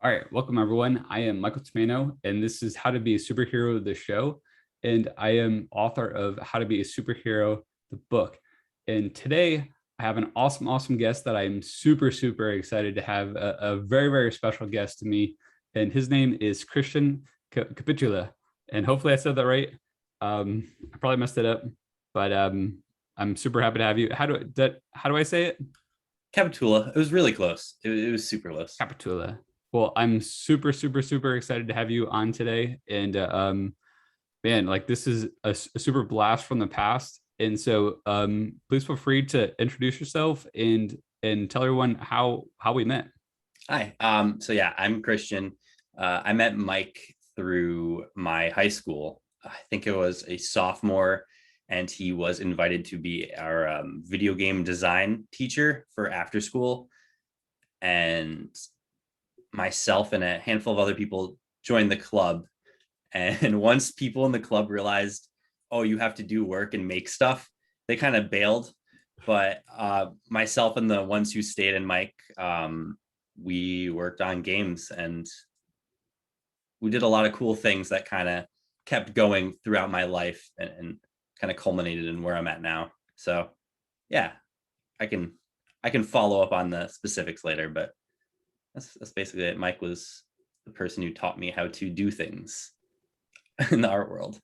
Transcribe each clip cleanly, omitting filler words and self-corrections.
All right, welcome everyone. I am Michael Tomano, and this is How to Be a Superhero, the show. And I am author of How to Be a Superhero, the book. And today I have an awesome guest that I'm super excited to have a very special guest to me. And his name is Christian Capitula. And hopefully I said that right. I probably messed it up, but I'm super happy to have you. How do I say it? Capitula. It was really close. It was super close. Capitula. Well, I'm super excited to have you on today. And man, like this is a super blast from the past. And so please feel free to introduce yourself and tell everyone how we met. Hi. So yeah, I'm Christian. I met Mike through my high school. I think it was a sophomore, and he was invited to be our video game design teacher for after school. And myself and a handful of other people joined the club. And once people in the club realized, oh, you have to do work and make stuff, they kind of bailed. But myself and the ones who stayed and Mike, we worked on games and we did a lot of cool things that kind of kept going throughout my life and kind of culminated in where I'm at now. So yeah, I can follow up on the specifics later, but that's basically it. Mike was the person who taught me how to do things in the art world.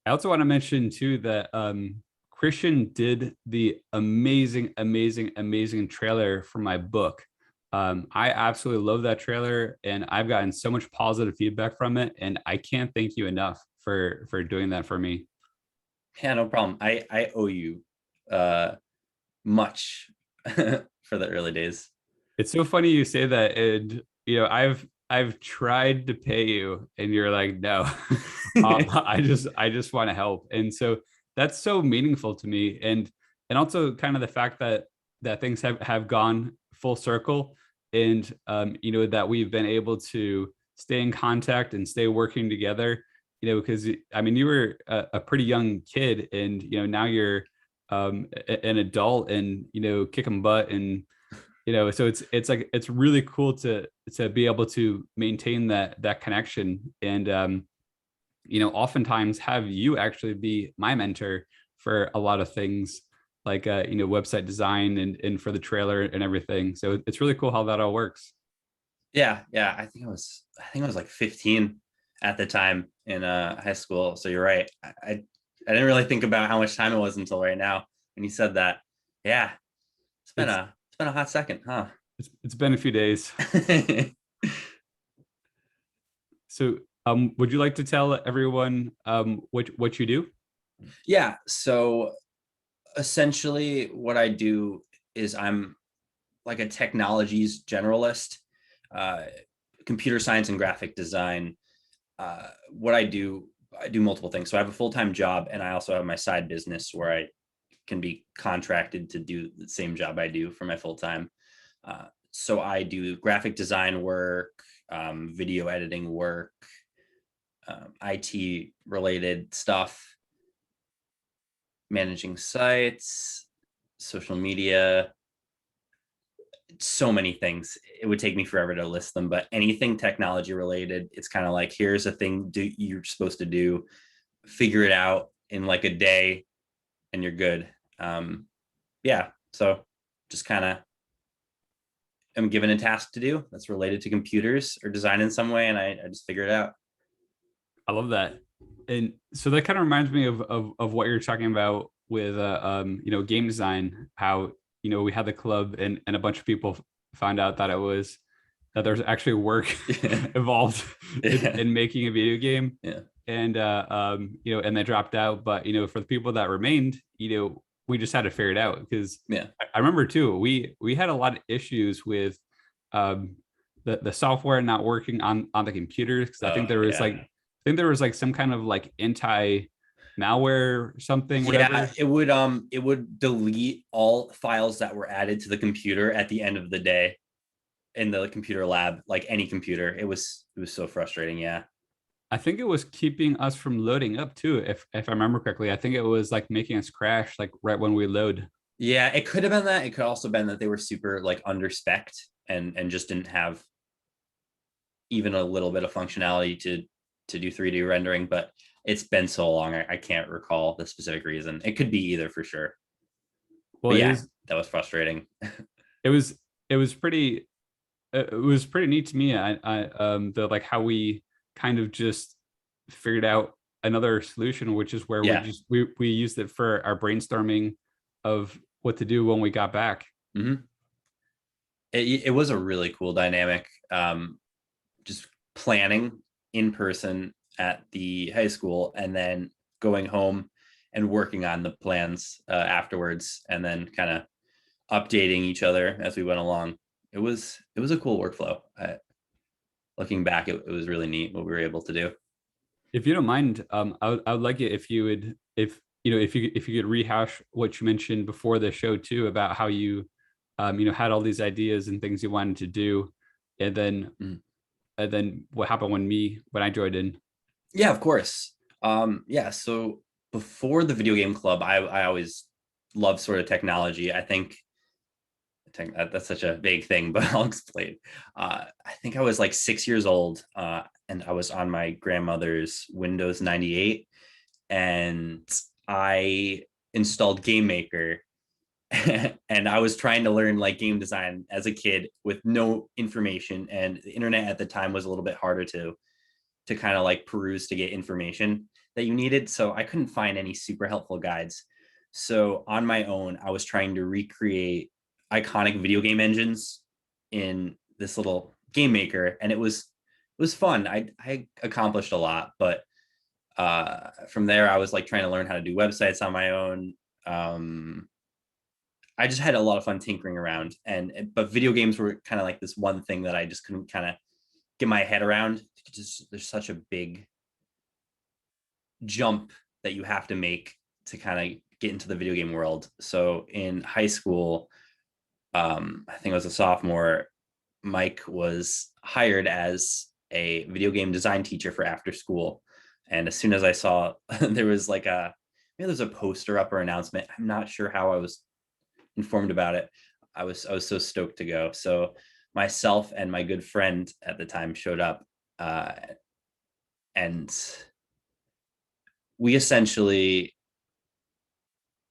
I also want to mention too that Christian did the amazing trailer for my book. I absolutely love that trailer, and I've gotten so much positive feedback from it, and I can't thank you enough for doing that for me. Yeah, no problem. I owe you uh much for the early days. It's so funny you say that, and I've tried to pay you, and you're like, no, I just want to help, and so that's so meaningful to me, and also kind of the fact that things have gone full circle, and that we've been able to stay in contact and stay working together, because I mean you were a pretty young kid, and now you're an adult, and kicking butt, and so it's like it's really cool to be able to maintain that connection, and oftentimes have you actually be my mentor for a lot of things, like website design and for the trailer and everything. So it's really cool how that all works. Yeah. I think I was like 15 at the time in high school. So you're right. I didn't really think about how much time it was until right now when you said that. Yeah, it's it's been a hot second, huh? it's been a few days. So would you like to tell everyone what you do? Yeah. So essentially, what I do is I'm like a technologies generalist, uh, computer science and graphic design. What I do multiple things. So I have a full time job, and I also have my side business where I can be contracted to do the same job I do for my full time. So I do graphic design work, video editing work, IT related stuff, managing sites, social media, so many things. It would take me forever to list them, but anything technology related, it's kind of like, here's a thing you're supposed to do, figure it out in like a day and you're good. Yeah. So just kind of am given a task to do that's related to computers or design in some way. And I just figure it out. I love that. And so that kind of reminds me of what you're talking about with game design, how we had the club, and a bunch of people found out that there's actually work Yeah. involved Yeah. in making a video game, Yeah. and and they dropped out. But for the people that remained, we just had to figure it out, because Yeah. I remember too, we had a lot of issues with um the software not working on the computers, because Oh, I think there was like some kind of like anti malware or something, yeah, whatever. it would delete all files that were added to the computer at the end of the day in the computer lab, like any computer. It was so frustrating. Yeah. I think it was keeping us from loading up too, if I remember correctly. I think it was like making us crash like right when we load. Yeah, it could have been that. It could also been that they were super like under spec and just didn't have even a little bit of functionality to do 3D rendering, but it's been so long, I can't recall the specific reason. It could be either for sure. Well, But it yeah, was that was frustrating. it was it was pretty it was pretty neat to me. The like how we kind of just figured out another solution, which is where Yeah. we used it for our brainstorming of what to do when we got back. Mm-hmm. It was a really cool dynamic. Just planning in person at the high school and then going home and working on the plans afterwards, and then kind of updating each other as we went along. It was a cool workflow. Looking back, it was really neat what we were able to do. If you don't mind, I would like it if you would, if if you could rehash what you mentioned before the show too, about how you had all these ideas and things you wanted to do, and then Mhm. what happened when I joined in. Yeah, of course. Yeah, so before the video game club, I always loved sort of technology. I think that's such a vague thing, but I'll explain. I think I was like 6 years old, and I was on my grandmother's Windows 98, and I installed Game Maker. And I was trying to learn like game design as a kid with no information, and the internet at the time was a little bit harder to kind of like peruse to get information that you needed. So I couldn't find any super helpful guides. So on my own, I was trying to recreate iconic video game engines in this little game maker, and it was fun. I accomplished a lot, but from there I was like trying to learn how to do websites on my own. I just had a lot of fun tinkering around, but video games were kind of like this one thing that I just couldn't kind of get my head around. Just there's such a big jump that you have to make to kind of get into the video game world. So in high school, I think I was a sophomore, Mike was hired as a video game design teacher for after school. And as soon as I saw there was like maybe there's a poster up or announcement, I'm not sure how I was informed about it. I was so stoked to go. So myself and my good friend at the time showed up, and we essentially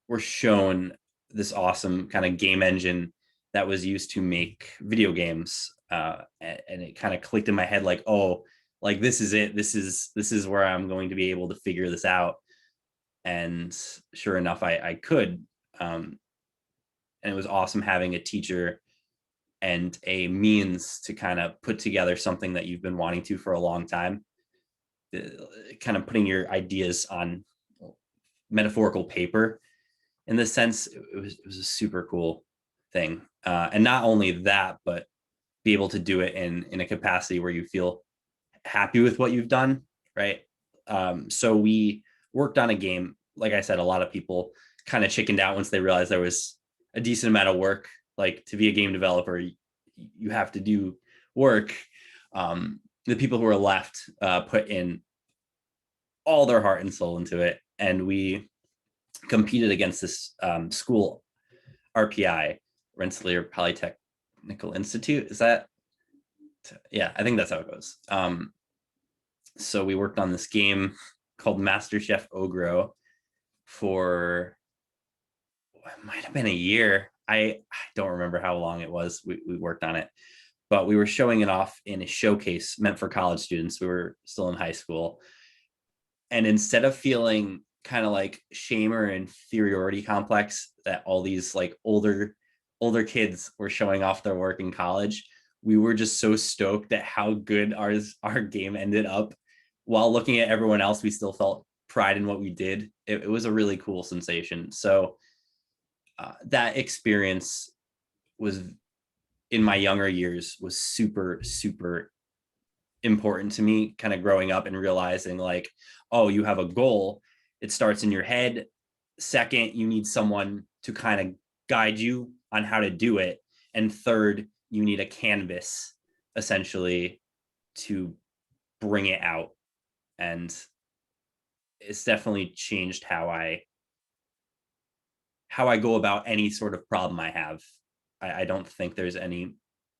were shown this awesome kind of game engine that was used to make video games, and it kind of clicked in my head like, oh, like this is it. This is where I'm going to be able to figure this out. And sure enough, I could. And it was awesome having a teacher and a means to kind of put together something that you've been wanting to for a long time, kind of putting your ideas on metaphorical paper. In this sense, it was a super cool thing. And not only that, but be able to do it in a capacity where you feel happy with what you've done, right? So we worked on a game. Like I said, a lot of people kind of chickened out once they realized there was a decent amount of work. Like, to be a game developer, you have to do work. The people who were left put in all their heart and soul into it, and we competed against this school RPI, Rensselaer Polytechnical Institute. Is that? Yeah, I think that's how it goes. So we worked on this game called Master Chef Ogro for, it might have been a year. I don't remember how long it was. We worked on it, but we were showing it off in a showcase meant for college students. We were still in high school. And instead of feeling kind of like shame or inferiority complex that all these like older kids were showing off their work in college, we were just so stoked at how good our game ended up. While looking at everyone else, we still felt pride in what we did. It was a really cool sensation. So that experience was, in my younger years, was super, super important to me, kind of growing up and realizing like, oh, you have a goal. It starts in your head. Second, you need someone to kind of guide you on how to do it. And third, you need a canvas essentially to bring it out. And it's definitely changed how I go about any sort of problem I have. I don't think there's any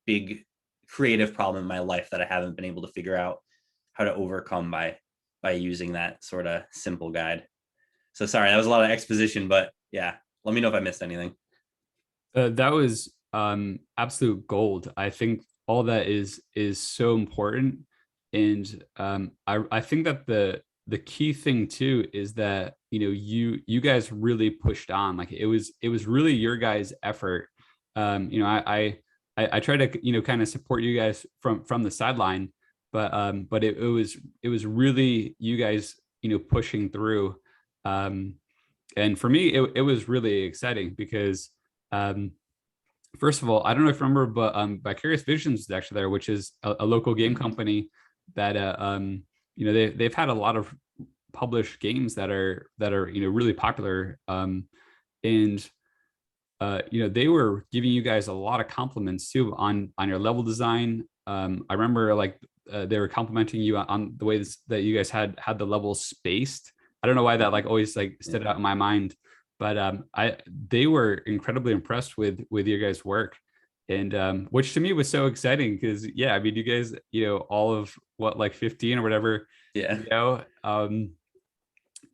big creative problem in my life that I haven't been able to figure out how to overcome by using that sort of simple guide. So sorry, that was a lot of exposition, but yeah, let me know if I missed anything. That was absolute gold. I think all that is so important, and I think that the key thing too is that you guys really pushed on. Like it was really your guys' effort. I try to kind of support you guys from the sideline, but it was really you guys pushing through. And for me, it was really exciting because um, first of all, I don't know if you remember, but Vicarious Visions is actually there, which is a local game company that they've had a lot of published games that are really popular, and they were giving you guys a lot of compliments too on your level design. I remember like they were complimenting you on the ways that you guys had the levels spaced. I don't know why that like always like stood out in my mind, but they were incredibly impressed with your guys' work, and which to me was so exciting because yeah, I mean you guys all of what like 15 or whatever, Yeah.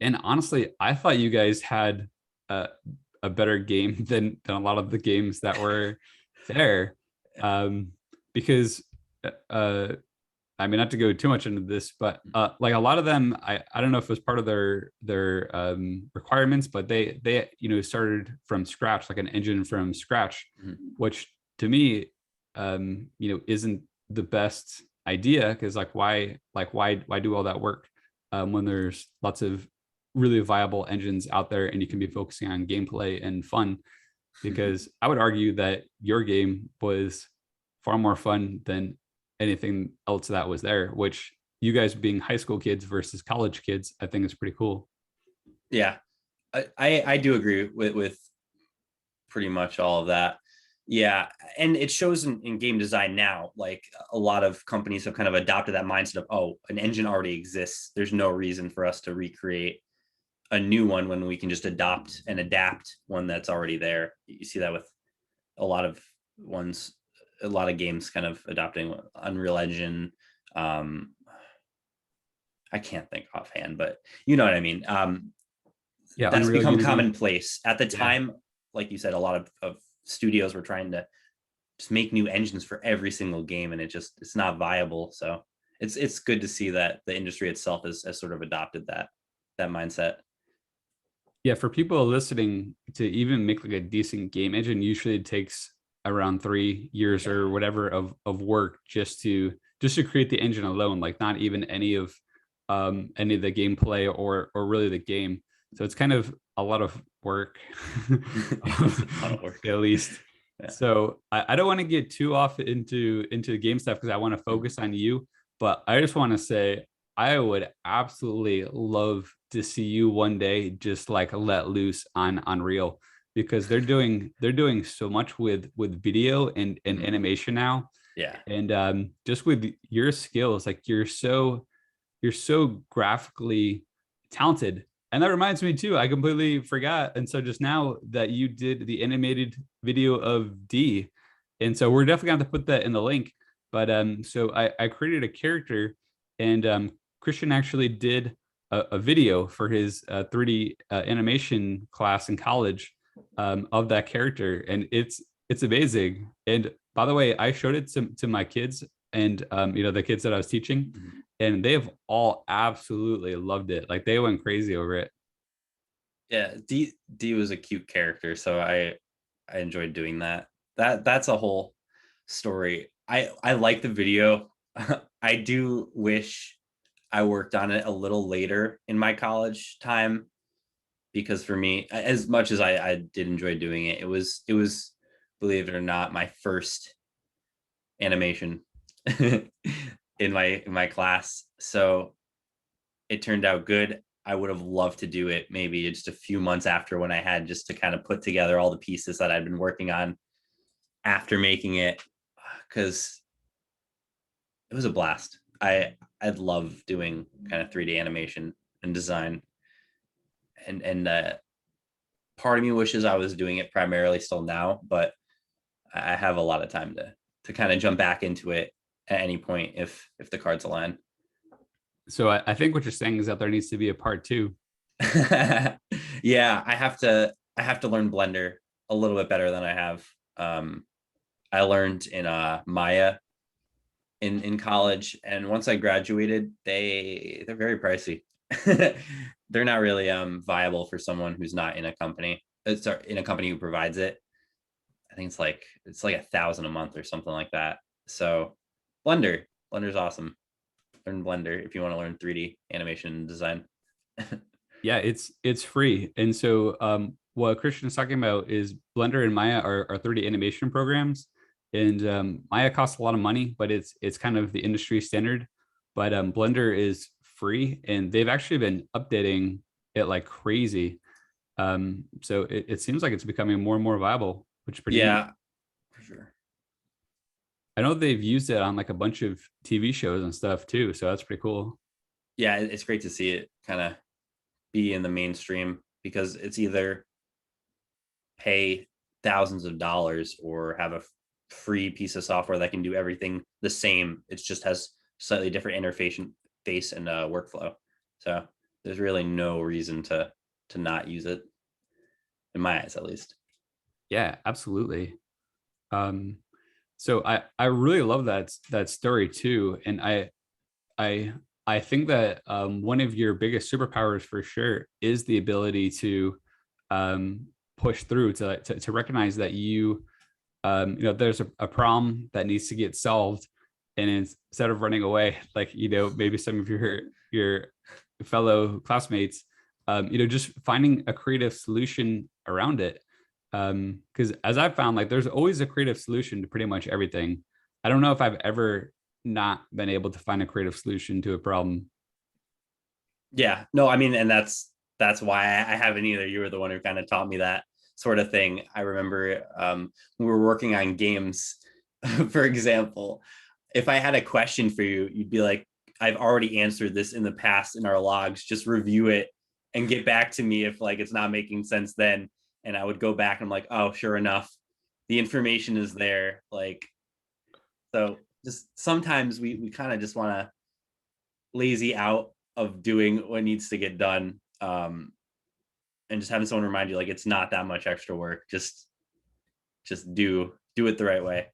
and honestly I thought you guys had a better game than a lot of the games that were there, because uh I mean, not to go too much into this, but like a lot of them, I don't know if it was part of their requirements, but they started from scratch, like an engine from scratch, which to me isn't the best idea because why do all that work when there's lots of really viable engines out there and you can be focusing on gameplay and fun, because I would argue that your game was far more fun than anything else that was there, which you guys being high school kids versus college kids, I think is pretty cool. Yeah, I do agree with pretty much all of that. Yeah, and it shows in game design now. Like a lot of companies have kind of adopted that mindset of, oh, an engine already exists. There's no reason for us to recreate a new one when we can just adopt and adapt one that's already there. You see that with a lot of ones, a lot of games kind of adopting Unreal Engine. I can't think offhand, but you know what I mean. Yeah, That's Unreal become Unity. commonplace at the Yeah. time. Like you said, a lot of studios were trying to just make new engines for every single game, and it's not viable. So it's good to see that the industry itself has sort of adopted that mindset. Yeah, for people listening, to even make like a decent game engine usually takes around 3 years Yeah. or whatever of work just to create the engine alone, like not even any of the gameplay or really the game. So it's kind of a lot of work, It's a ton of work. at least. Yeah. So I don't want to get too off into game stuff because I want to focus on you. But I just want to say I would absolutely love to see you one day just like let loose on Unreal, because they're doing so much with video and animation now. Yeah. And just with your skills, like you're so graphically talented. And that reminds me too, I completely forgot. And so just now that you did the animated video of D, and so we're definitely going to put that in the link. But so I created a character, and Christian actually did a video for his 3D animation class in college, of that character, and it's amazing. And by the way, I showed it to my kids, and the kids that I was teaching, and they've all absolutely loved it. Like they went crazy over it. Yeah, D was a cute character, so I enjoyed doing that. That's a whole story. I like the video. I do wish I worked on it a little later in my college time, because for me, as much as I did enjoy doing it, it was, believe it or not, my first animation in my class. So it turned out good. I would have loved to do it maybe just a few months after, when I had just to kind of put together all the pieces that I'd been working on after making it, because it was a blast. I'd love doing kind of 3D animation and design, and part of me wishes I was doing it primarily still now, but I have a lot of time to to kind of jump back into it at any point if the cards align. So I think what you're saying is that there needs to be a part two. Yeah, I have to learn Blender a little bit better than I have. I learned in Maya in college, and once I graduated, they're very pricey. They're not really viable for someone who's not in a company. It's in a company who provides it. I think it's like 1,000 a month or something like that. So Blender's awesome. Learn Blender if you want to learn 3D animation and design. Yeah, it's free. And so what Christian is talking about is Blender and Maya are 3D animation programs. And Maya costs a lot of money, but it's kind of the industry standard. But Blender is free, and they've actually been updating it like crazy. So it seems like it's becoming more and more viable, which is pretty neat. Yeah, for sure. I know they've used it on like a bunch of TV shows and stuff too, so that's pretty cool. Yeah, it's great to see it kind of be in the mainstream, because it's either pay thousands of dollars or have a free piece of software that can do everything the same. It just has slightly different face and workflow. So there's really no reason to not use it, in my eyes at least. Yeah, absolutely. Um, so I really love that story too, and I I think that one of your biggest superpowers for sure is the ability to push through to recognize that there's a problem that needs to get solved, and instead of running away, like maybe some of your fellow classmates, just finding a creative solution around it. Because as I've found, like there's always a creative solution to pretty much everything. I don't know if I've ever not been able to find a creative solution to a problem. Yeah, no, I mean, and that's why I haven't either. You were the one who kind of taught me that sort of thing. I remember we were working on games, for example. If I had a question for you, you'd be like, I've already answered this in the past in our logs. Just review it and get back to me if like it's not making sense then. And I would go back and I'm like, oh, sure enough, the information is there. Like, so just sometimes we kind of just want to lazy out of doing what needs to get done. And just having someone remind you, like, it's not that much extra work. Just do it the right way.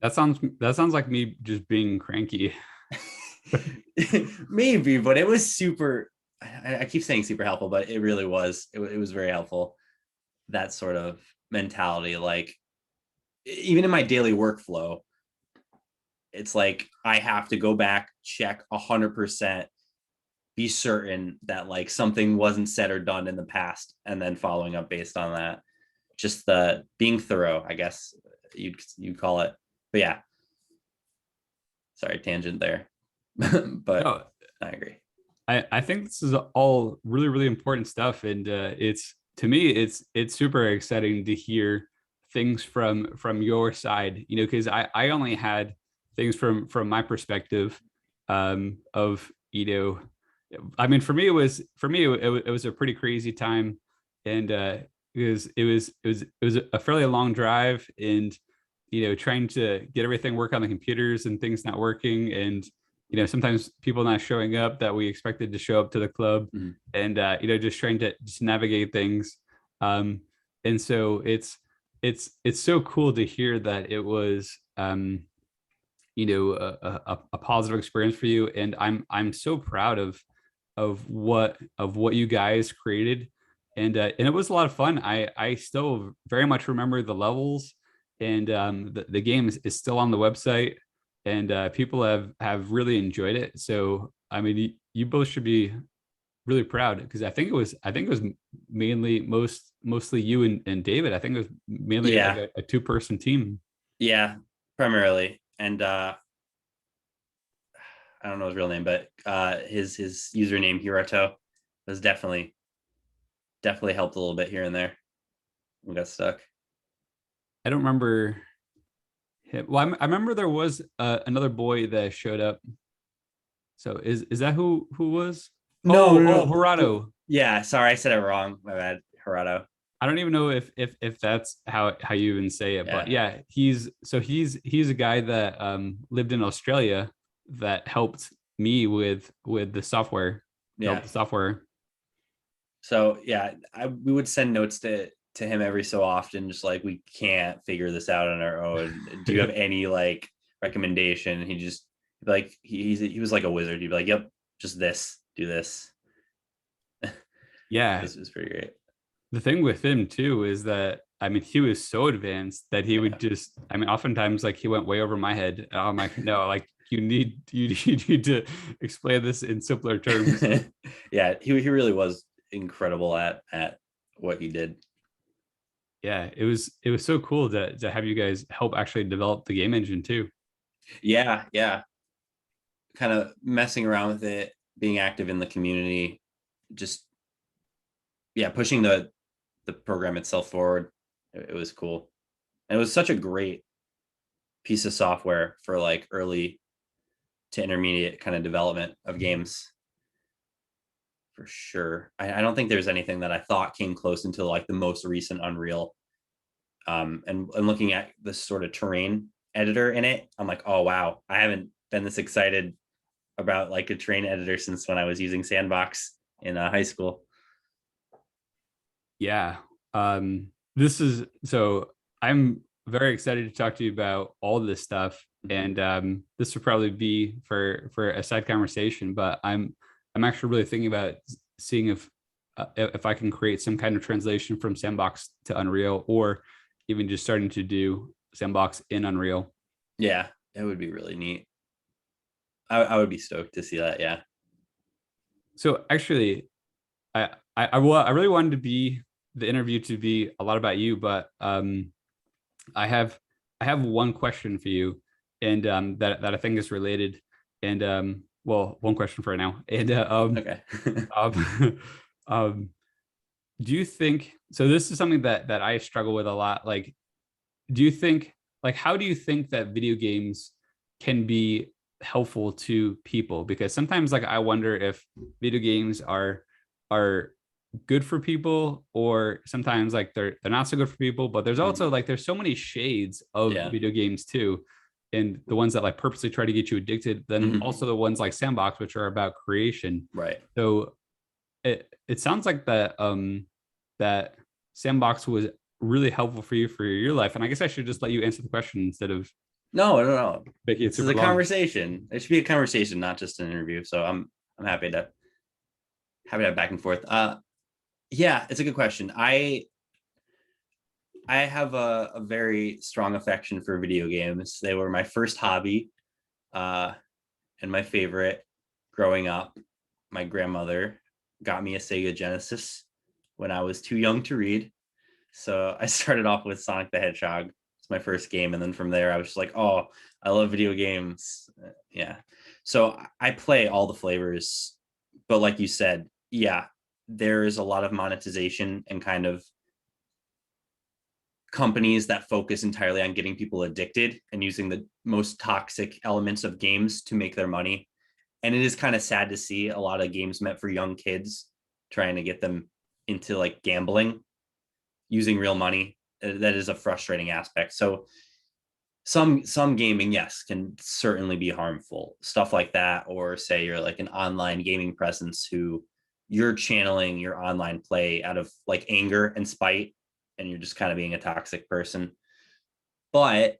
That sounds like me just being cranky. Maybe, but it was super. I keep saying super helpful, but it really was. It was very helpful. That sort of mentality, like even in my daily workflow, it's like I have to go back, check 100%, be certain that like something wasn't said or done in the past, and then following up based on that. Just the being thorough, I guess you'd call it. But yeah, sorry, tangent there. But No, I agree. I think this is all really, really important stuff. And it's to me, it's super exciting to hear things from your side, because I only had things from my perspective of, I mean, for me, it was a pretty crazy time. And it was a fairly long drive, and trying to get everything work on the computers and things not working, and sometimes people not showing up that we expected to show up to the club. Mm-hmm. And just trying to just navigate things. And so it's so cool to hear that it was a positive experience for you. And I'm so proud of what you guys created. And it was a lot of fun. I still very much remember the levels. And the game is still on the website, and people have really enjoyed it. So I mean, you both should be really proud, because I think it was mostly you and David. I think it was mainly like Yeah, a two-person team. yeah, primarily. And I don't know his real name, but his username Hiroto was definitely helped a little bit here and there. We got stuck. I don't remember him. Well, I remember there was another boy that showed up. So is that who was? No, Oh, no, oh, no. Horado. Yeah, sorry, I said it wrong. My bad, Gerardo. I don't even know if that's how you even say it, but Yeah. yeah, he's a guy that lived in Australia that helped me with the software, Yeah. develop the software. So yeah, we would send notes to him every so often, just like, we can't figure this out on our own. Do you have any like recommendation? And he just like he was like a wizard. He'd be like, "Yep, just this, do this." Yeah, This is pretty great. the thing with him too is that I mean he was so advanced that he Yeah. would just I mean oftentimes like he went way over my head. And I'm like, no, like you need to explain this in simpler terms. Yeah, he really was incredible at what he did. Yeah, it was so cool to have you guys help actually develop the game engine too. Yeah, yeah. Kind of messing around with it, being active in the community, just yeah, pushing the program itself forward. It was cool. And it was such a great piece of software for like early to intermediate kind of development of games, for sure. I don't think there's anything that I thought came close until like the most recent Unreal. And looking at this sort of terrain editor in it, I'm like, oh wow, I haven't been this excited about like a terrain editor since when I was using Sandbox in high school. Yeah. This is so I'm very excited to talk to you about all this stuff. And this would probably be for a side conversation, but I'm actually really thinking about seeing if I can create some kind of translation from Sandbox to Unreal, or even just starting to do Sandbox in Unreal. Yeah, it would be really neat. I would be stoked to see that. Yeah. So actually, I really wanted to be the interview to be a lot about you, but I have I have one question for you, and that I think is related. And well, one question for now. And Okay. um, um, do you think so? This is something that I struggle with a lot. Like, do you think like how do you think that video games can be helpful to people? Because sometimes like I wonder if video games are good for people, or sometimes like they're not so good for people. But there's also like there's so many shades of Yeah. video games too, and the ones that like purposely try to get you addicted, then Mhm. also the ones like Sandbox, which are about creation. Right. So it sounds like that Sandbox was really helpful for you for your life. And I guess I should just let you answer the question instead of No, no, no. making it This is super a long. conversation. It should be a conversation, not just an interview. So I'm happy to have back and forth. Yeah, it's a good question. I have a very strong affection for video games. They were my first hobby, uh, and my favorite growing up. My grandmother got me a Sega Genesis when I was too young to read. So I started off with Sonic the Hedgehog. It's my first game. And then from there, I was just like, oh, I love video games. Yeah. So I play all the flavors. But like you said, yeah, there is a lot of monetization and kind of companies that focus entirely on getting people addicted and using the most toxic elements of games to make their money. And it is kind of sad to see a lot of games meant for young kids trying to get them into like gambling using real money. That is a frustrating aspect. So some gaming, yes, can certainly be harmful. Stuff like that, or say you're like an online gaming presence who you're channeling your online play out of like anger and spite, and you're just kind of being a toxic person. But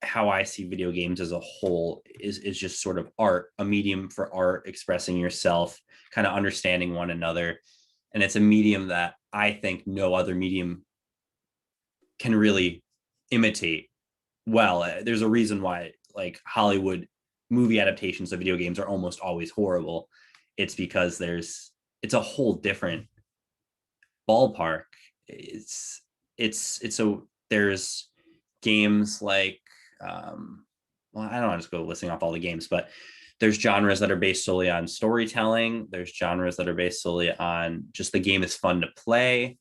how I see video games as a whole is just sort of art, a medium for art, expressing yourself, kind of understanding one another. And it's a medium that I think no other medium can really imitate well. There's a reason why like Hollywood movie adaptations of video games are almost always horrible. It's because it's a whole different ballpark. It's so there's games like well, I don't want to just go listing off all the games, but there's genres that are based solely on storytelling. There's genres that are based solely on just the game is fun to play.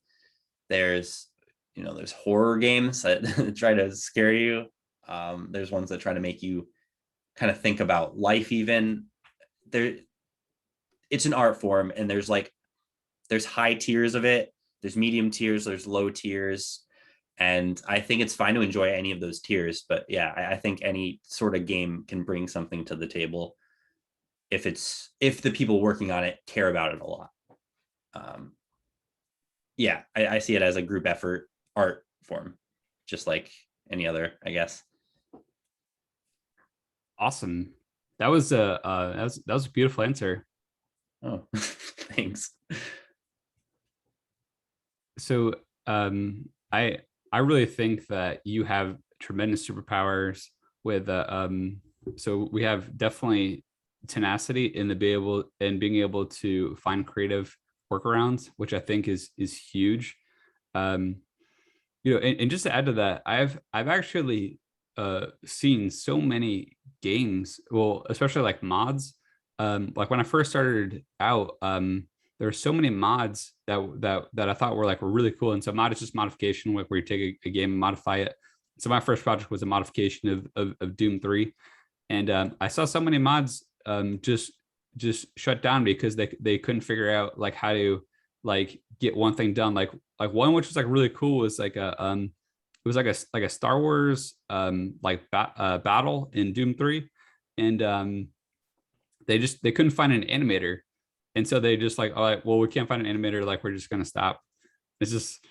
There's there's horror games that try to scare you. There's ones that try to make you kind of think about life. Even there, it's an art form, and there's high tiers of it. there's medium tiers, there's low tiers, and I think it's fine to enjoy any of those tiers. But yeah, I think any sort of game can bring something to the table if the people working on it care about it a lot. Yeah, I see it as a group effort art form, just like any other, I guess. Awesome. That was a beautiful answer. Oh, thanks. So I really think that you have tremendous superpowers with so we have definitely tenacity in being able to find creative workarounds, which I think is huge. Um, and just to add to that, I've actually seen so many games, well, especially like mods. Like when I first started out, there were so many mods that I thought were really cool. And so mod is just modification, where you take a game and modify it. So my first project was a modification of Doom 3. And I saw so many mods just shut down because they couldn't figure out like how to like get one thing done. Like one which was like really cool was like it was like a Star Wars battle in Doom 3. And they couldn't find an animator. And so they just like, all right, well, we can't find an animator, like we're just gonna stop. It's just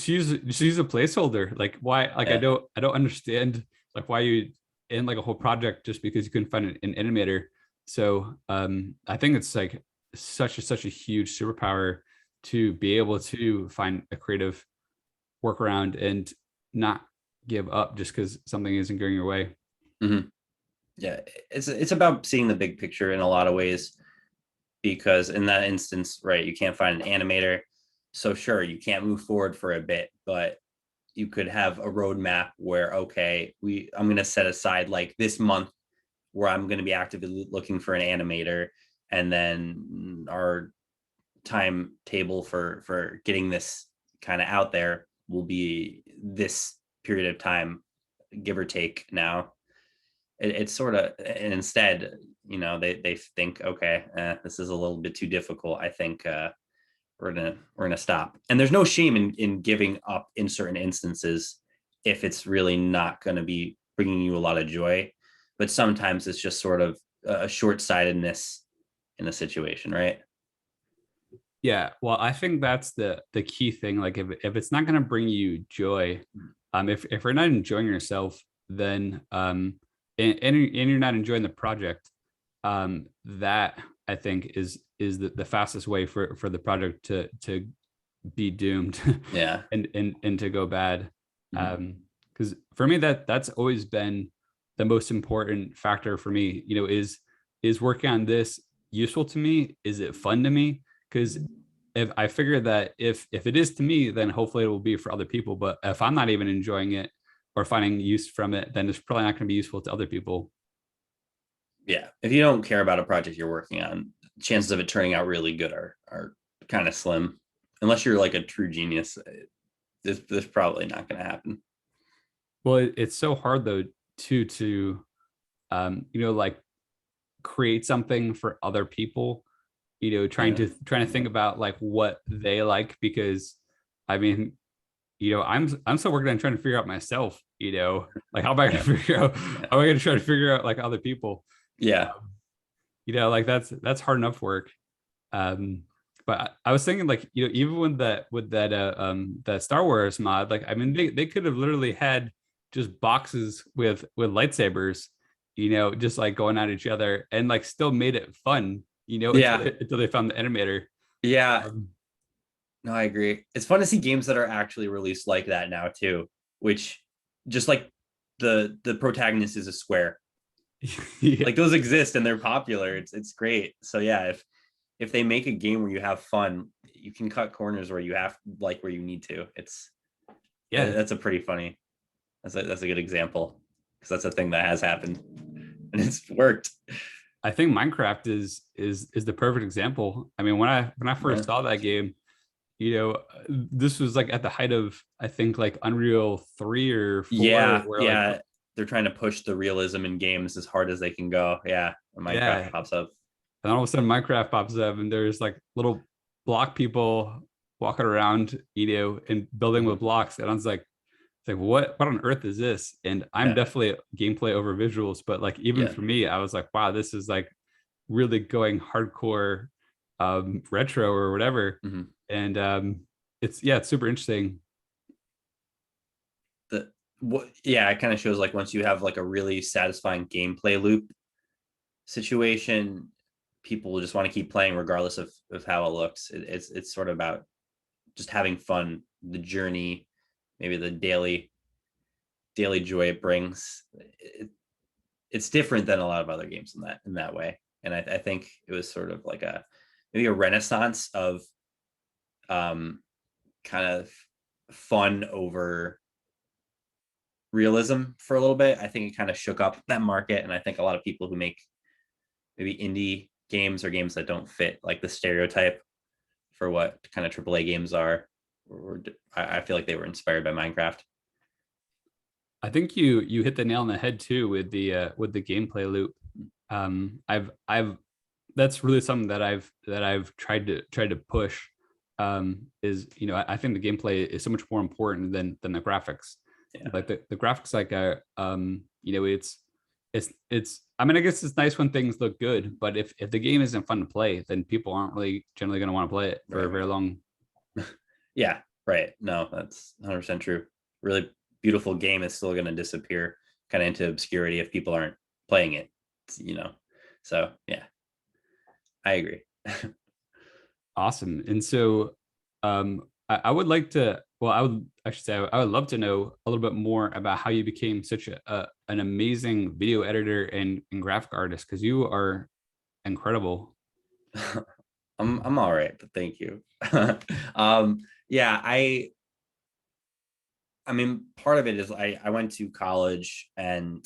use a placeholder. Like why, like Yeah. I don't understand like why you end like a whole project just because you couldn't find an animator. So I think it's like such a huge superpower to be able to find a creative workaround and not give up just because something isn't going your way. Mm-hmm. Yeah, it's about seeing the big picture in a lot of ways, because in that instance, right, you can't find an animator, so sure, you can't move forward for a bit, but you could have a roadmap where, okay, I'm going to set aside like this month where I'm going to be looking for an animator, and then our timetable for getting this kind of out there will be this period of time, give or take. Now it's sort of, and instead, they think, okay, this is a little bit too difficult, I think we're gonna stop. And there's no shame in giving up in certain instances if it's really not going to be bringing you a lot of joy. But sometimes it's just sort of a short-sightedness in a situation, right? Yeah, well, I think that's the key thing. Like if it's not going to bring you joy, if you're not enjoying yourself, then and you're not enjoying the project, that I think is the fastest way for the project to be doomed. Yeah. And to go bad. Mm-hmm. Because for me that's always been the most important factor for me, is working on this useful to me? Is it fun to me? Because if I figure that if it is to me, then hopefully it will be for other people. But if I'm not even enjoying it or finding use from it, then it's probably not going to be useful to other people. Yeah, if you don't care about a project you're working on, chances of it turning out really good are kind of slim, unless you're like a true genius. This probably not going to happen. Well, it's so hard though to like create something for other people, Yeah. trying to think about like what they like, because I mean, I'm still working on trying to figure out myself, like how am I going Yeah. to figure out, how am I going to try to figure out like other people? Yeah. Like that's hard enough work. But I was thinking like, even with that Star Wars mod, like I mean they could have literally had just boxes with lightsabers, just like going at each other and like still made it fun, Yeah. until they found the animator. Yeah. Um, No, I agree. It's fun to see games that are actually released like that now too, which just like the protagonist is a square. yeah. Like those exist and they're popular. It's great. So yeah, if they make a game where you have fun, you can cut corners where you have like where you need to. Yeah. That's a pretty funny. That's a good example, because that's a thing that has happened and it's worked. I think Minecraft is the perfect example. I mean, when I Yeah. first saw that game, this was like at the height of, I think, like Unreal 3 or 4, Yeah, where like, yeah. They're trying to push the realism in games as hard as they can go. Yeah, when Minecraft yeah, pops up. and all of a sudden Minecraft pops up and there's like little block people walking around, and building with blocks. And I was like, it's like, what on earth is this? And I'm Yeah. definitely gameplay over visuals, but like, even Yeah. for me, I was like, wow, this is like really going hardcore retro or whatever. Mhm. And it's super interesting. Yeah, it kind of shows like once you have like a really satisfying gameplay loop situation, people will just want to keep playing regardless of how it looks. It's sort of about just having fun, the journey, maybe the daily joy it brings. It's different than a lot of other games in that way. And I think it was sort of like maybe a renaissance of kind of fun over realism for a little bit. I think it kind of shook up that market, and I think a lot of people who make maybe indie games or games that don't fit like the stereotype for what kind of AAA games are, I feel like they were inspired by Minecraft. I think you hit the nail on the head too with the gameplay loop. I've that's really something that I've tried to push. Is I think the gameplay is so much more important than the graphics. Yeah. Like the graphics, like it's I mean, I guess it's nice when things look good, but if the game isn't fun to play, then people aren't really generally going to want to play it for Right. very long. Yeah, right. No, that's 100% true. Really beautiful game is still going to disappear kind of into obscurity if people aren't playing it, you know. So, yeah, I agree. Awesome. And so I would like to, well, I should say, I would love to know a little bit more about how you became such an amazing video editor and graphic artist, because you are incredible. I'm all right, but thank you. Yeah, I mean, part of it is I went to college and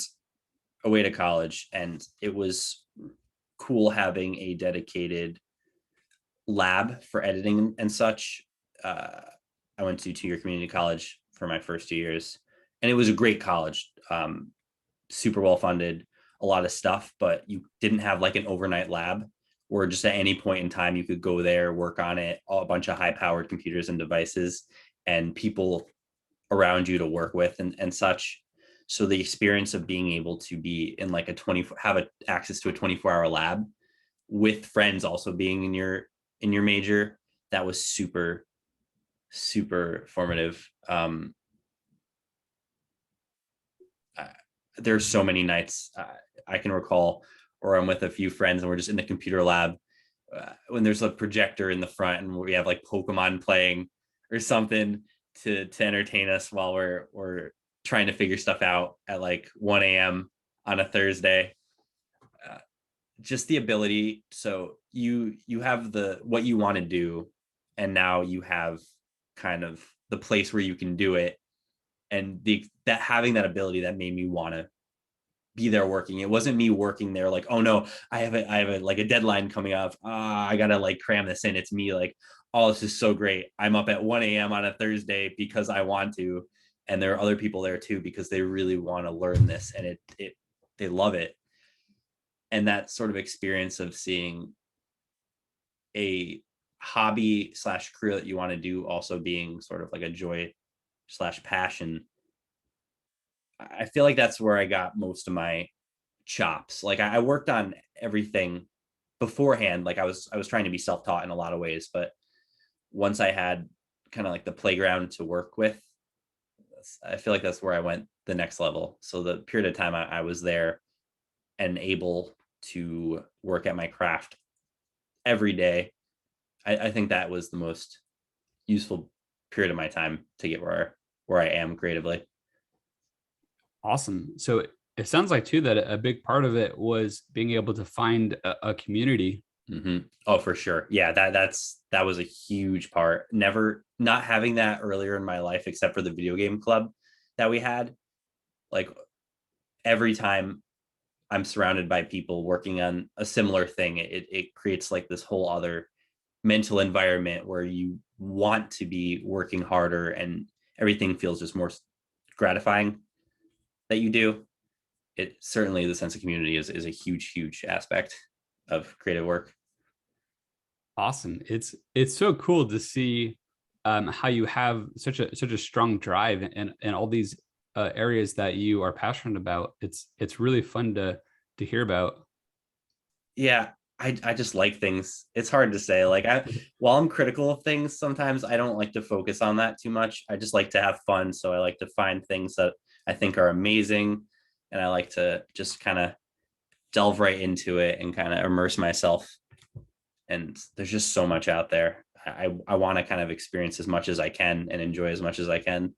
away to college, and it was cool having a dedicated lab for editing and such. Uh, I went to 2 year community college for my first 2 years, and it was a great college, super well funded, a lot of stuff, but you didn't have like an overnight lab where just at any point in time you could go there, work on it, a bunch of high powered computers and devices, and people around you to work with and such. So the experience of being able to be in like access to a 24-hour lab with friends also being in your major, that was super formative. There's so many nights I can recall where I'm with a few friends and we're just in the computer lab when there's a projector in the front and we have like Pokemon playing or something to entertain us while we're trying to figure stuff out at like 1 a.m. on a Thursday. Just the ability, so you have the what you want to do, and now you have kind of the place where you can do it, and that having that ability that made me want to be there working. It wasn't me working there like, oh no, I have a like a deadline coming up. I gotta like cram this in. It's me like, oh, this is so great. I'm up at 1 a.m. on a Thursday because I want to. And there are other people there too because they really want to learn this and it they love it. And that sort of experience of seeing a hobby slash career that you want to do also being sort of like a joy slash passion. I feel like that's where I got most of my chops. Like I worked on everything beforehand. Like I was trying to be self-taught in a lot of ways, but once I had kind of like the playground to work with, I feel like that's where I went the next level. So the period of time I was there and able to work at my craft every day, I think that was the most useful period of my time to get where I am creatively. Awesome. So it sounds like too that a big part of it was being able to find a community. Mm-hmm. Oh, for sure. Yeah, that was a huge part. Never not having that earlier in my life, except for the video game club that we had. Like every time I'm surrounded by people working on a similar thing, it creates like this whole other mental environment where you want to be working harder and everything feels just more gratifying that you do. It certainly the sense of community is a huge aspect of creative work. Awesome. It's so cool to see how you have such a strong drive in all these areas that you are passionate about. It's really fun to hear about. Yeah, I just like things. It's hard to say. Like while I'm critical of things, sometimes I don't like to focus on that too much. I just like to have fun. So I like to find things that I think are amazing. And I like to just kind of delve right into it and kind of immerse myself. And there's just so much out there. I want to kind of experience as much as I can and enjoy as much as I can.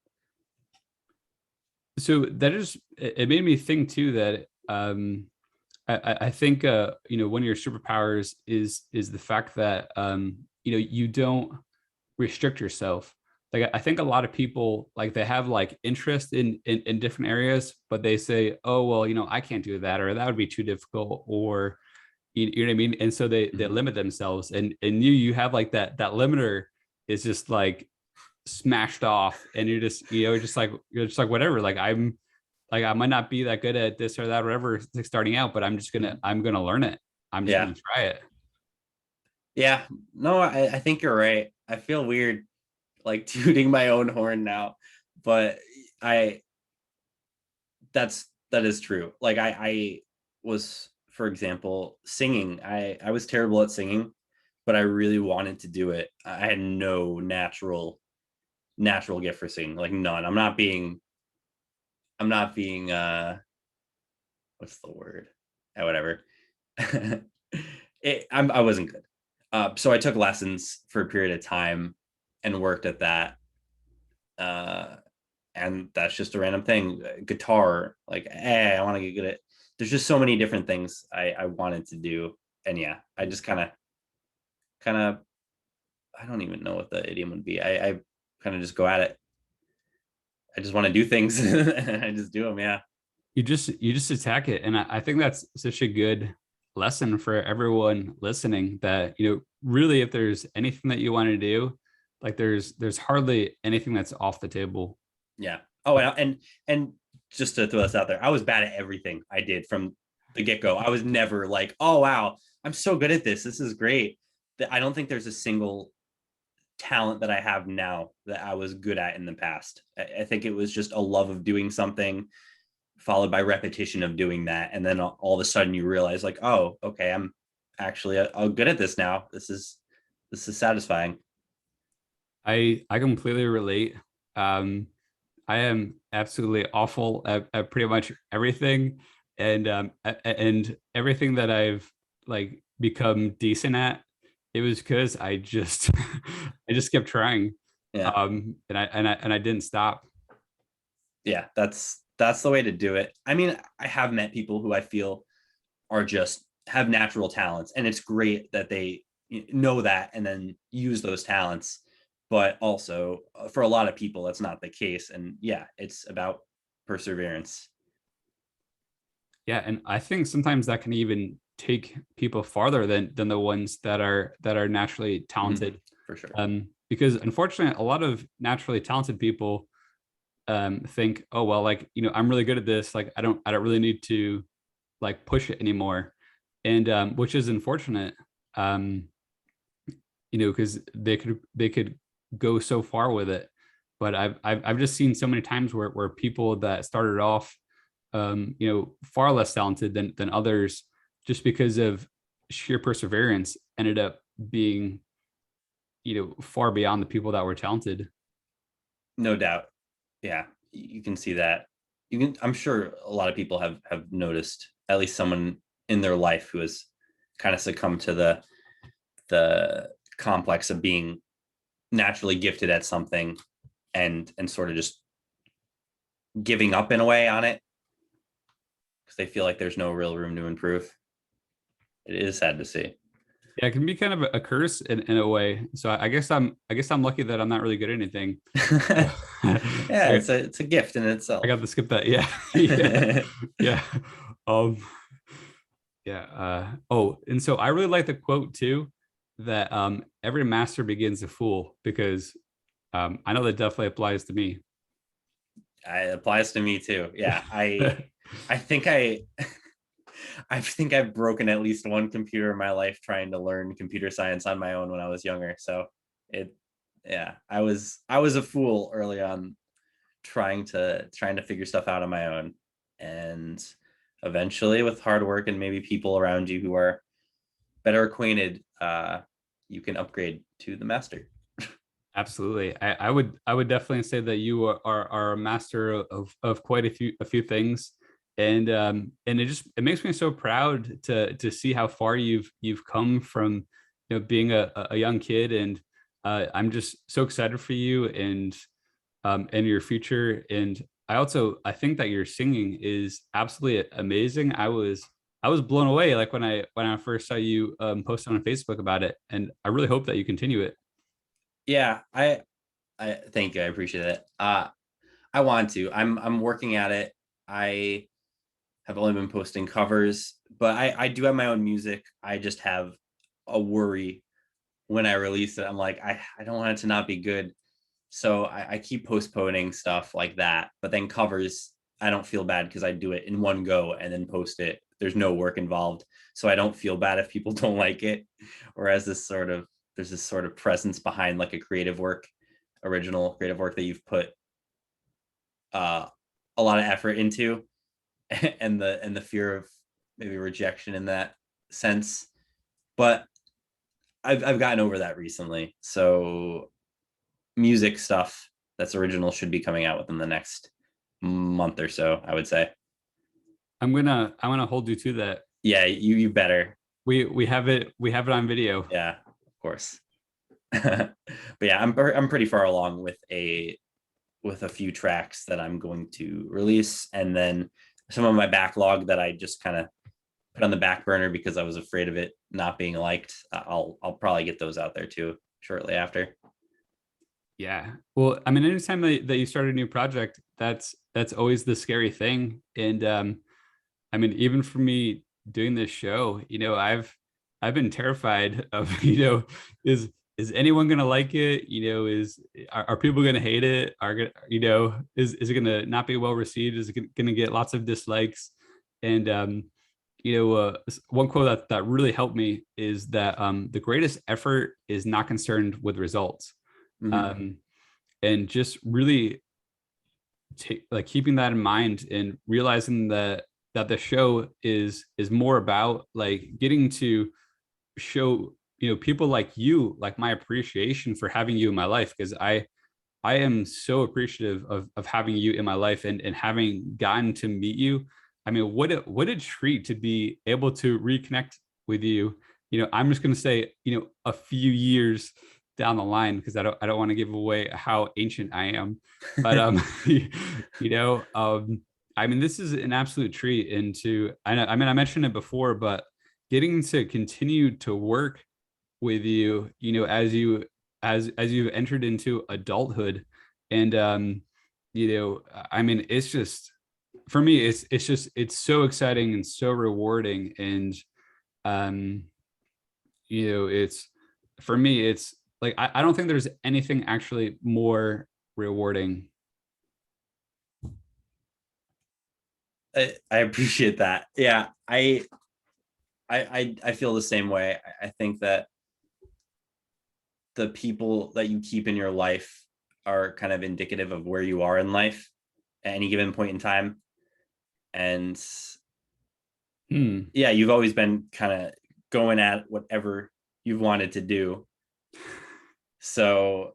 So that is, it made me think too that I think one of your superpowers is the fact that you don't restrict yourself. Like I think a lot of people, like they have like interest in different areas, but they say, oh well, I can't do that, or that would be too difficult, or you know what I mean. And so they limit themselves, and you have like that limiter is just like smashed off, and you're just like whatever. Like I might not be that good at this or that, or whatever, like starting out, but I'm gonna learn it. I'm just Yeah. gonna try it. Yeah. No, I think you're right. I feel weird like tooting my own horn now, but I that is true. Like I was, for example, singing. I was terrible at singing, but I really wanted to do it. I had no natural gift for singing, like none. I'm not being what's the word? Whatever. I wasn't good. So I took lessons for a period of time and worked at that. Uh, and that's just a random thing. Guitar, like, I want to get good at. There's just so many different things I wanted to do, and yeah, I just kind of I don't even know what the idiom would be. I kind of just go at it. I just want to do things, and I just do them. Yeah, You just attack it, and I think that's such a good lesson for everyone listening. That really, if there's anything that you want to do, like there's hardly anything that's off the table. yeah. Oh, and just to throw this out there, I was bad at everything I did from the get go. I was never like, oh wow, I'm so good at this. This is great. I don't think there's a single talent that I have now that I was good at in the past. I think it was just a love of doing something followed by repetition of doing that. And then all of a sudden you realize like, oh, okay, I'm actually good at this now. This is satisfying. I completely relate. Um, I am absolutely awful at pretty much everything, and everything that I've like become decent at, it was because I just I just kept trying, Yeah. and I didn't stop. Yeah. That's the way to do it. I mean, I have met people who I feel are just have natural talents, and it's great that they know that and then use those talents. But also for a lot of people, that's not the case. And yeah, it's about perseverance. Yeah, and I think sometimes that can even take people farther than the ones that are naturally Mhm. talented. For sure. Because unfortunately, a lot of naturally talented people think, oh well, like I'm really good at this. Like I don't really need to like push it anymore, and which is unfortunate. Um, because they could go so far with it. But I've just seen so many times where people that started off, far less talented than others, just because of sheer perseverance, ended up being, far beyond the people that were talented. No doubt. Yeah, you can see that. You can. I'm sure a lot of people have noticed at least someone in their life who has kind of succumbed to the complex of being naturally gifted at something and sort of just giving up in a way on it because they feel like there's no real room to improve. It is sad to see. Yeah, it can be kind of a curse in a way. So I guess I'm lucky that I'm not really good at anything. Yeah, I, it's a gift in I got itself. to skip that. Yeah, yeah, yeah. Um, yeah. Oh, and so I really like the quote too, that every master begins a fool, because I know that definitely applies to me. It applies to me too. Yeah, I think I think I've broken at least one computer in my life trying to learn computer science on my own when I was younger. So it Yeah, I was a fool early on, trying to figure stuff out on my own, and eventually with hard work and maybe people around you who are better acquainted, you can upgrade to the master. Absolutely. I would definitely say that you are a master of quite a few things. And it makes me so proud to see how far you've come from, being a young kid. And I'm just so excited for you and your future. And I think that your singing is absolutely amazing. I was blown away, like when I first saw you post on Facebook about it, and I really hope that you continue it. Yeah, I thank you. I appreciate it. I want to. I'm working at it. I have only been posting covers, but I do have my own music. I just have a worry when I release it. I'm like, I don't want it to not be good. So I keep postponing stuff like that. But then covers, I don't feel bad because I do it in one go and then post it. There's no work involved. So I don't feel bad if people don't like it. Whereas there's this sort of presence behind like a creative work, original creative work that you've put uh, a lot of effort into, and the fear of maybe rejection in that sense. But I've gotten over that recently. So music stuff that's original should be coming out within the next month or so, I would say. I'm gonna hold you to that. Yeah, you better. We have it on video. Yeah, of course. But yeah, I'm pretty far along with a few tracks that I'm going to release, and then some of my backlog that I just kind of put on the back burner because I was afraid of it not being liked. I'll probably get those out there too shortly after. Yeah. Well, I mean, anytime that you start a new project, that's always the scary thing. And I mean, even for me doing this show, I've been terrified of, is anyone gonna like it? Are people gonna hate it? Is it gonna not be well received? Is it gonna get lots of dislikes? And one quote that really helped me is that the greatest effort is not concerned with results. Mm-hmm. um, and just really like keeping that in mind and realizing that the show is more about like getting to show people like you, like my appreciation for having you in my life, because I am so appreciative of having you in my life and having gotten to meet you. I mean, what a treat to be able to reconnect with you. I'm just going to say, a few years down the line, because I don't want to give away how ancient I am. But I mean, this is an absolute treat. And I mean, I mentioned it before, but getting to continue to work with you, as you've entered into adulthood. And I mean, it's just, for me, it's so exciting and so rewarding. And um it's, for me, it's like I don't think there's anything actually more rewarding. I appreciate that. Yeah, I feel the same way. I think that the people that you keep in your life are kind of indicative of where you are in life at any given point in time. And Hmm. yeah, you've always been kind of going at whatever you've wanted to do. So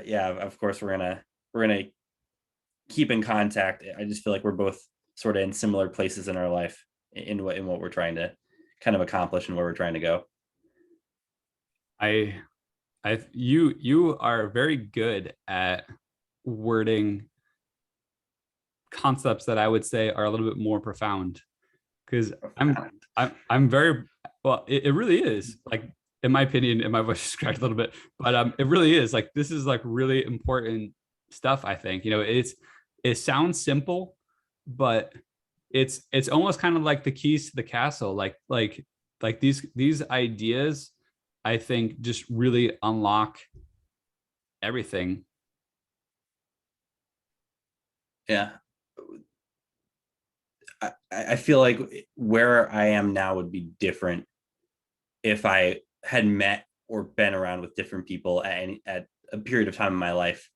yeah, of course we're gonna keep in contact. I just feel like we're both sort of in similar places in our life in what we're trying to kind of accomplish and where we're trying to go. I you are very good at wording concepts that I would say are a little bit more profound, because I'm very, well, it really is, like, in my opinion, and my voice just cracked a little bit, but it really is like, this is like really important stuff. I think, it sounds simple, but it's almost kind of like the keys to the castle, like these ideas, I think, just really unlock everything. Yeah, I feel like where I am now would be different if I had met or been around with different people at a period of time in my life.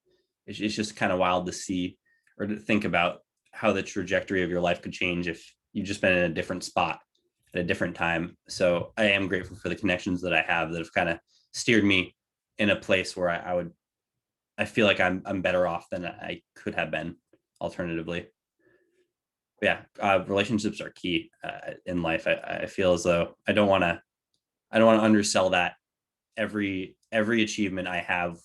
It's just kind of wild to see or to think about how the trajectory of your life could change if you've just been in a different spot at a different time. So I am grateful for the connections that I have that have kind of steered me in a place where I feel like I'm better off than I could have been alternatively. But yeah, relationships are key in life. I feel as though I don't want to undersell that. Every achievement I have,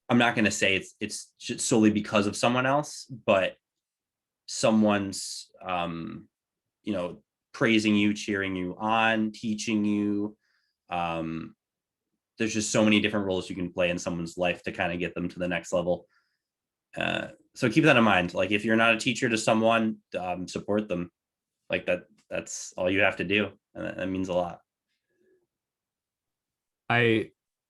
I'm not going to say it's solely because of someone else, but someone's praising you, cheering you on, teaching you. There's just so many different roles you can play in someone's life to kind of get them to the next level. So keep that in mind. Like if you're not a teacher to someone, support them. Like that's all you have to do. And that means a lot.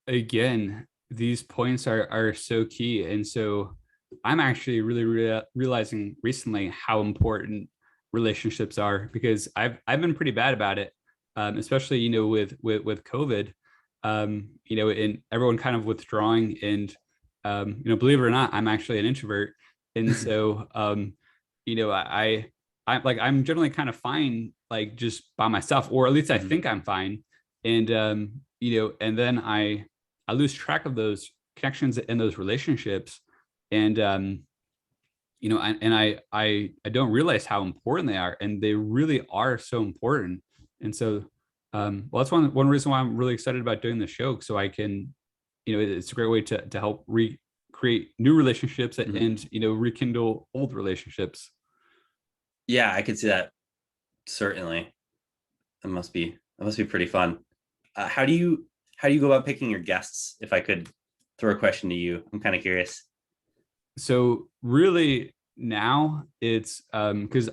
Again, these points are so key. And so I'm actually really realizing recently how important relationships are, because I've been pretty bad about it, especially, with COVID, and everyone kind of withdrawing, and, believe it or not, I'm actually an introvert. And so, I'm generally kind of fine, like just by myself, or at least I think I'm fine. And, and then I lose track of those connections and those relationships. And, I don't realize how important they are, and they really are so important. And so, well, that's one reason why I'm really excited about doing the show. So I can, it's a great way to help recreate new relationships and, rekindle old relationships. Yeah, I could see that. Certainly. That must be pretty fun. How do you go about picking your guests? If I could throw a question to you, I'm kind of curious. So really now it's because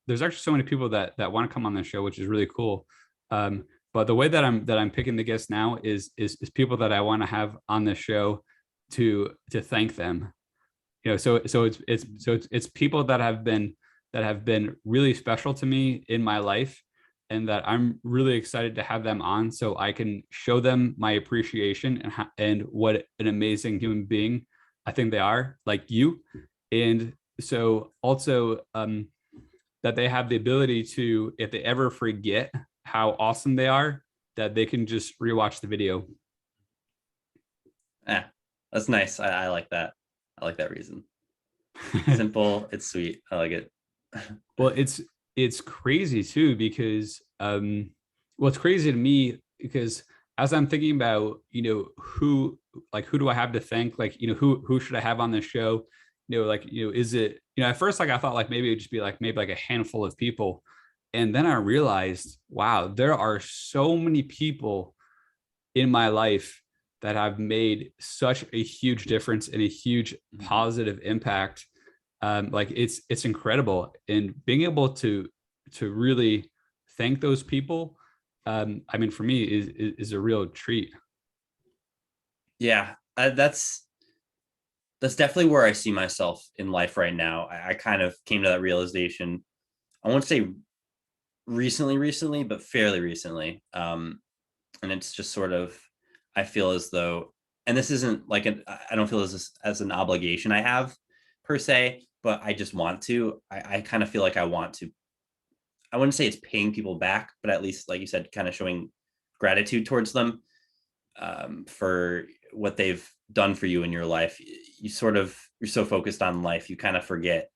there's actually so many people that want to come on the show, which is really cool. But the way that I'm picking the guests now is people that I want to have on the show to thank them. So it's people that have been really special to me in my life, and that I'm really excited to have them on so I can show them my appreciation and what an amazing human being I think they are, like you. And so also, that they have the ability to, if they ever forget how awesome they are, that they can just rewatch the video. Yeah, that's nice. I like that. I like that reason. Simple, it's sweet. I like it. Well, it's crazy too, because well, it's crazy to me because as I'm thinking about, who do I have to thank, like, who should I have on this show, is it, at first, like, I thought like maybe it'd just be like maybe like a handful of people, and then I realized, wow, there are so many people in my life that have made such a huge difference and a huge positive impact. Like it's incredible, and being able to really thank those people, I mean, for me is a real treat. Yeah, that's definitely where I see myself in life right now. I kind of came to that realization. I won't say recently, but fairly recently. And it's just sort of, I feel as though, and this isn't like I don't feel as an obligation I have per se, but I just want to. I kind of feel like I want to. I wouldn't say it's paying people back, but at least, like you said, kind of showing gratitude towards them, for what they've done for you in your life. You're so focused on life, you kind of forget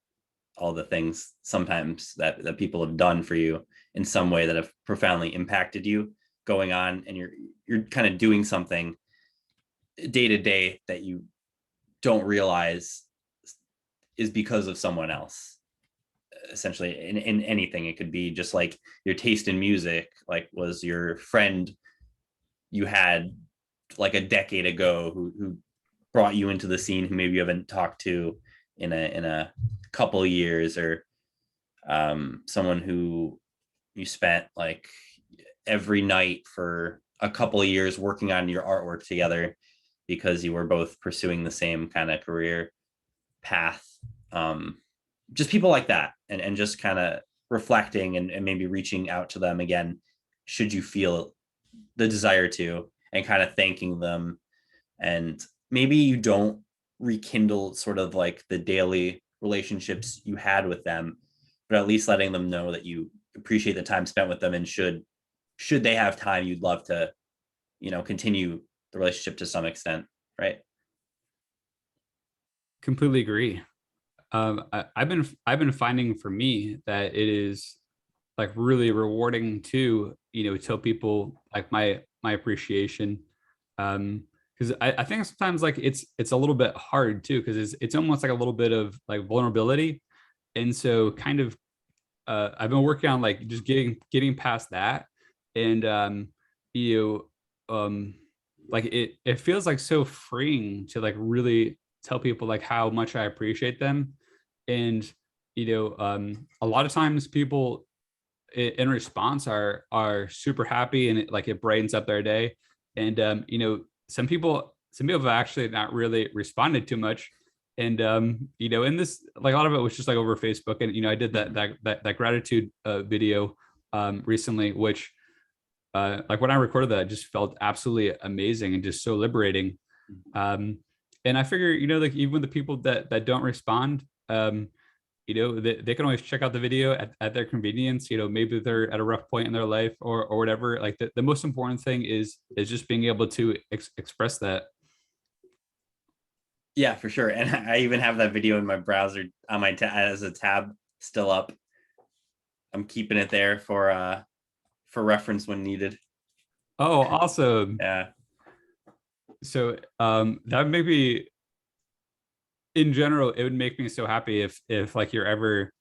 all the things sometimes that people have done for you in some way that have profoundly impacted you going on, and you're kind of doing something day to day that you don't realize is because of someone else. Essentially, in anything, it could be just like your taste in music, like was your friend you had like a decade ago who brought you into the scene, who maybe you haven't talked to in a couple of years, or someone who you spent like every night for a couple of years working on your artwork together because you were both pursuing the same kind of career path. Just people like that, and just kind of reflecting and maybe reaching out to them again should you feel the desire to, and kind of thanking them and maybe you don't rekindle sort of like the daily relationships you had with them, but at least letting them know that you appreciate the time spent with them, and should they have time, you'd love to, continue the relationship to some extent, right? Completely agree. I've been finding for me that it is like really rewarding to tell people like my appreciation, because I think sometimes like it's a little bit hard too, because it's almost like a little bit of like vulnerability. And so kind of I've been working on like just getting past that. And you like it feels like so freeing to like really tell people like how much I appreciate them. And a lot of times people in response are super happy, and it brightens up their day. And some people have actually not really responded too much. And in this, like a lot of it was just like over Facebook. And I did that gratitude video recently, which like when I recorded that, it just felt absolutely amazing and just so liberating. And I figure, like even the people that don't respond, they can always check out the video at their convenience. Maybe they're at a rough point in their life or whatever. Like the most important thing is just being able to express that. Yeah, for sure. And I even have that video in my browser on my as a tab still up. I'm keeping it there for reference when needed. Oh, awesome. Yeah. So that maybe in general, it would make me so happy if like you're ever,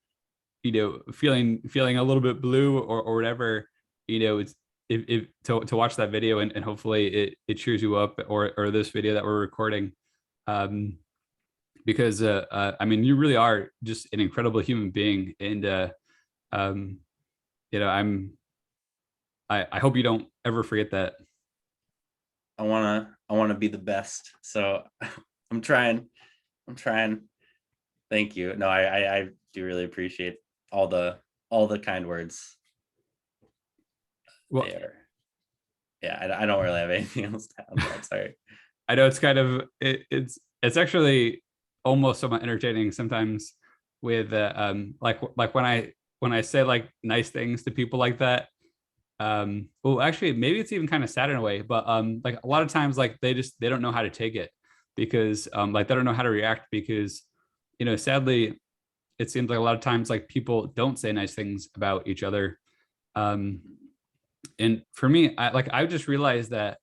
feeling a little bit blue or whatever, it's if to watch that video, and hopefully it cheers you up, or this video that we're recording. Because I mean, you really are just an incredible human being. And um, I hope you don't ever forget that. I wanna be the best. So I'm trying. I'm trying. Thank you. No, I do really appreciate all the kind words Well, there. Yeah, I don't really have anything else to add on that. Sorry. I know it's kind of it's actually almost somewhat entertaining sometimes with like when I say like nice things to people like that. Well, actually maybe it's even kind of sad in a way, but like a lot of times like they don't know how to take it, because like they don't know how to react, because sadly it seems like a lot of times like people don't say nice things about each other. um and for me, I just realized that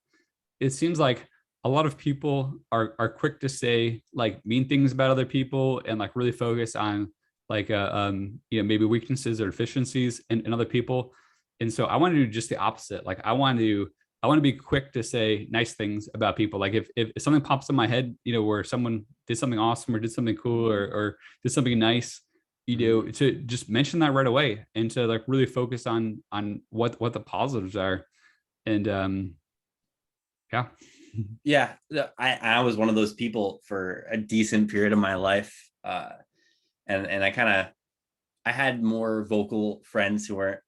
it seems like a lot of people are quick to say like mean things about other people, and like really focus on like maybe weaknesses or deficiencies in other people. And so I want to do just the opposite. Like I want to be quick to say nice things about people. Like if something pops in my head, where someone did something awesome or did something cool, or did something nice, to just mention that right away, and to like really focus on what the positives are. And yeah. Yeah, I was one of those people for a decent period of my life, and I had more vocal friends who weren't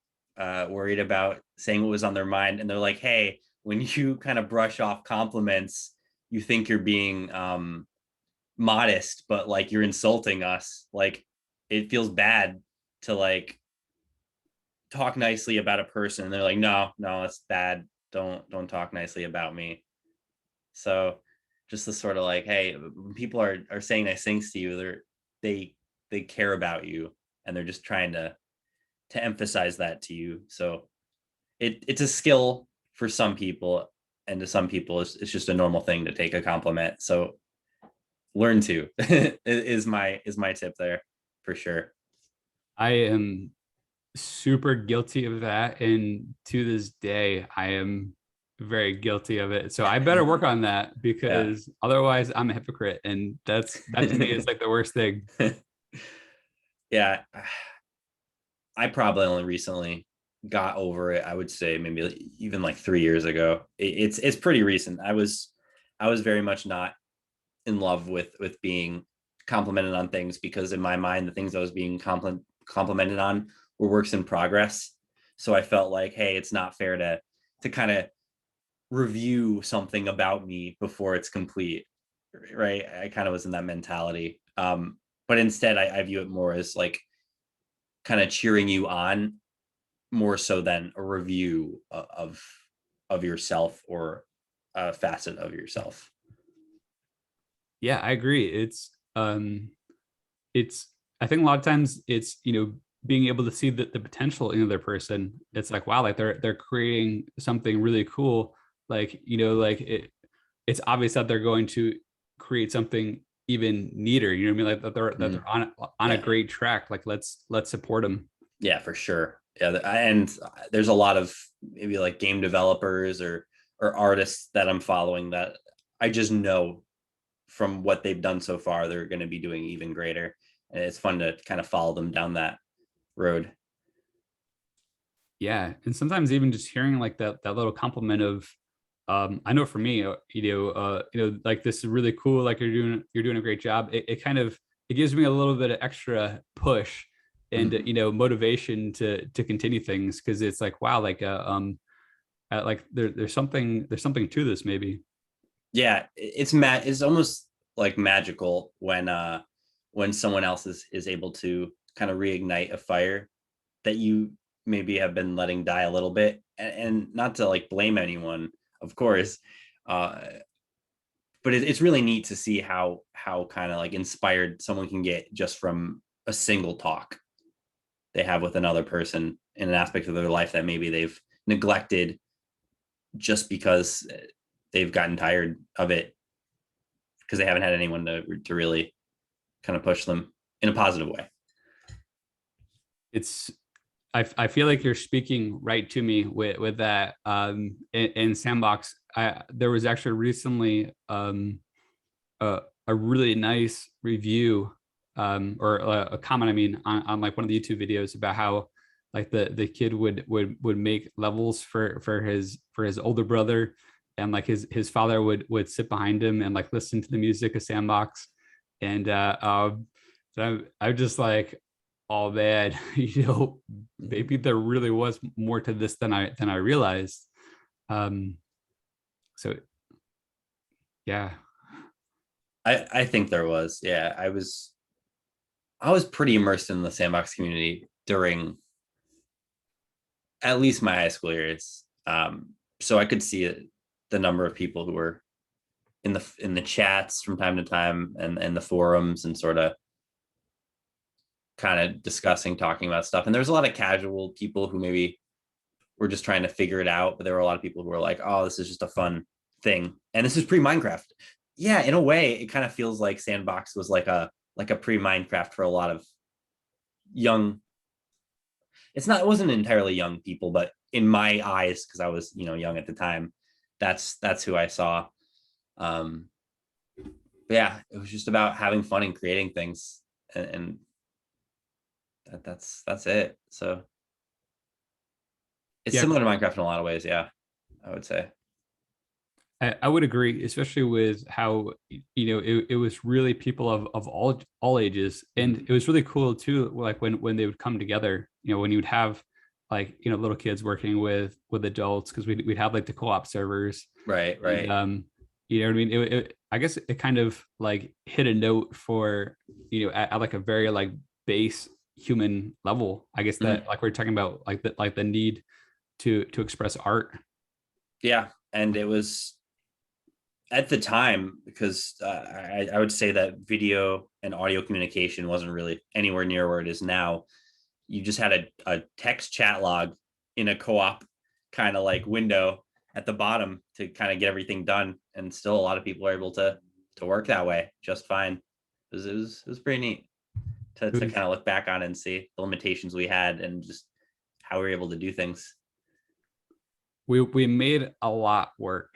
worried about saying what was on their mind, and they're like, hey, when you kind of brush off compliments, you think you're being modest, but like you're insulting us. Like it feels bad to like talk nicely about a person. And they're like, no, no, it's bad. Don't talk nicely about me. So just the sort of like, hey, when people are saying nice things to you, they they care about you, and they're just trying to emphasize that to you. So it's a skill for some people, and to some people it's just a normal thing to take a compliment. So learn to is my tip there for sure. I am super guilty of that. And to this day, I am very guilty of it. So I better work on that, Yeah. because otherwise I'm a hypocrite. And that to me is like the worst thing. Yeah, I probably only recently got over it. I would say maybe even like 3 years ago. It's pretty recent. I was very much not in love with being complimented on things, because in my mind the things I was being complimented on were works in progress. So I felt like, hey, it's not fair to kind of review something about me before it's complete, right? I kind of was in that mentality. But instead I view it more as like kind of cheering you on more so than a review of yourself or a facet of yourself. Yeah, I agree. It's I think a lot of times it's, being able to see the potential in another person. It's like, wow, like they're creating something really cool. Like, like it's obvious that they're going to create something even neater. You know what I mean? Like that they're on a Yeah. great track. Like let's support them. Yeah, for sure. Yeah, and there's a lot of maybe like game developers or artists that I'm following that I just know from what they've done so far they're going to be doing even greater, and it's fun to kind of follow them down that road. Yeah, and sometimes even just hearing like that little compliment of, I know for me, like this is really cool, like you're doing a great job. It kind of it gives me a little bit of extra push and Mhm. motivation to continue things, because it's like, wow, like like there's something to this maybe. Yeah, it's almost like magical when someone else is able to kind of reignite a fire that you maybe have been letting die a little bit, and not to like blame anyone, of course. uh but it's really neat to see how kind of like inspired someone can get just from a single talk they have with another person in an aspect of their life that maybe they've neglected just because they've gotten tired of it because they haven't had anyone to really kind of push them in a positive way. It's I feel like you're speaking right to me with that. In Sandbox, there was actually recently a really nice review, or a comment, I mean, on like one of the YouTube videos about how like the kid would make levels for his older brother, and like his father would sit behind him and like listen to the music of Sandbox. And so I'm just like, oh man, maybe there really was more to this than I realized. um so yeah. I think there was, yeah. I was pretty immersed in the Sandbox community during at least my high school years. So I could see it, the number of people who were in the chats from time to time and the forums and sort of kind of discussing, talking about stuff. And there was a lot of casual people who maybe were just trying to figure it out, but there were a lot of people who were like, "Oh, this is just a fun thing," and this is pre-Minecraft. Yeah, in a way, it kind of feels like Sandbox was like a pre-Minecraft for a lot of young. It wasn't entirely young people, but in my eyes, because I was young at the time, that's who I saw. Um, but yeah, it was just about having fun and creating things, and that's it. So it's Yeah, similar to Minecraft in a lot of ways. Yeah, I would say. I would agree, especially with how it was really people of all ages, and Mhm. it was really cool too. Like when they would come together, when you would have like little kids working with adults, because we'd have like the co-op servers, Right, and right. you know what I mean. I guess it kind of like hit a note for at like a very like base human level. I guess Mhm. that like we're talking about like the need to express art. Yeah, and it was at the time because I would say that video and audio communication wasn't really anywhere near where it is now. You just had a text chat log in a co-op kind of like window at the bottom to kind of get everything done, and still a lot of people are able to work that way just fine. It was pretty neat to It kind of look back on and see the limitations we had and just how we were able to do things. we made a lot work,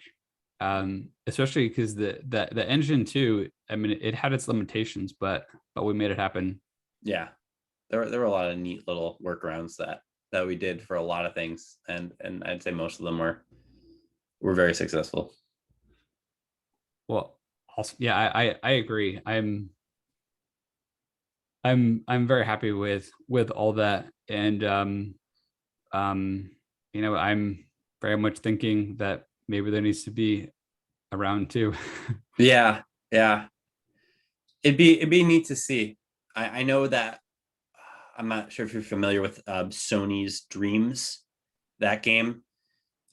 especially because the engine too, I mean, it had its limitations, but we made it happen. Yeah, there were a lot of neat little workarounds that we did for a lot of things, and I'd say most of them were very successful. Well, also, yeah, I agree. I'm very happy with all that. And um I'm very much thinking that maybe there needs to be a round two. Yeah, yeah. It'd be neat to see. I know that I'm not sure if you're familiar with Sony's Dreams, that game.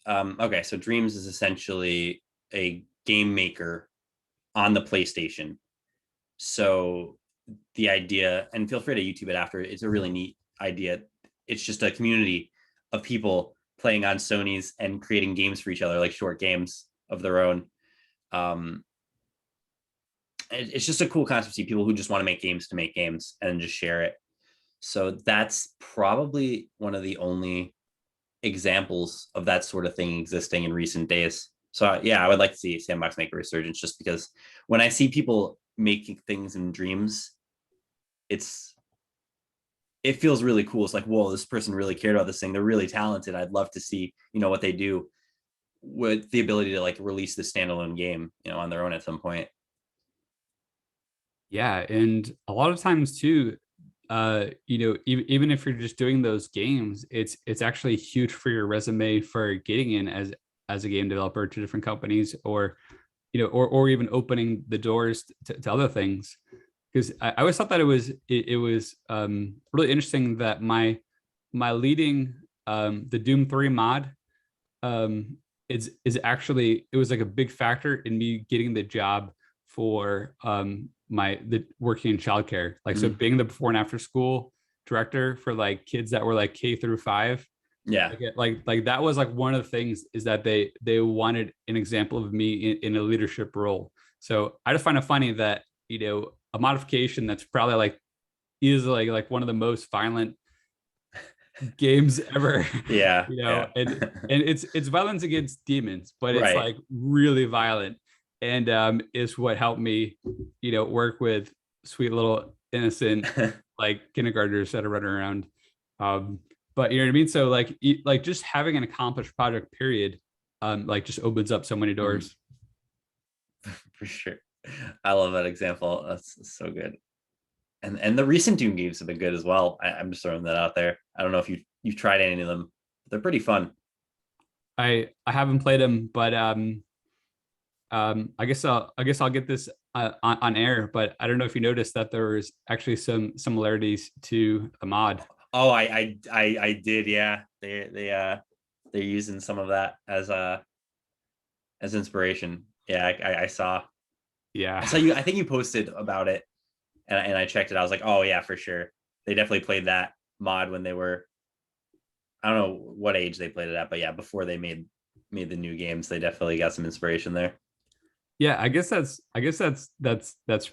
Okay, so Dreams is essentially a game maker on the PlayStation. So the idea, and feel free to YouTube it after, it's a really neat idea. It's just a community of people playing on Sony's and creating games for each other, like short games of their own. Um, it's just a cool concept to see people who just want to make games and just share it. So that's probably one of the only examples of that sort of thing existing in recent days. So yeah, I would like to see Sandbox make a resurgence, just because when I see people making things in Dreams, it feels really cool. It's like, whoa, this person really cared about this thing. They're really talented. I'd love to see, what they do with the ability to like release the standalone game, on their own at some point. Yeah, and a lot of times too, even if you're just doing those games, it's actually huge for your resume for getting in as a game developer to different companies, or or even opening the doors to other things. Because I always thought that it was really interesting that my leading the Doom 3 mod is actually, it was like a big factor in me getting the job for the working in childcare. Like, so being the before and after school director for like kids that were like K-5. Yeah. Like that was like one of the things, is that they wanted an example of me in a leadership role. So I just find it funny that a modification that's probably like easily like one of the most violent games ever. Yeah. And it's violence against demons, but it's Right. like really violent, and is what helped me work with sweet little innocent like kindergartners that are running around. But you know what I mean? So like just having an accomplished project period like just opens up so many doors. For sure. I love that example. That's so good. And the recent Doom games have been good as well. I'm just throwing that out there. I don't know if you've tried any of them. They're pretty fun. I haven't played them, but I guess I'll get this on air. But I don't know if you noticed that there was actually some similarities to the mod. Oh, I did. Yeah, they're using some of that as inspiration. Yeah, I saw. Yeah. I saw you. I think you posted about it, and I checked it. I was like, oh yeah, for sure. They definitely played that mod when they were. I don't know what age they played it at, but yeah, before they made the new games, they definitely got some inspiration there. Yeah, that's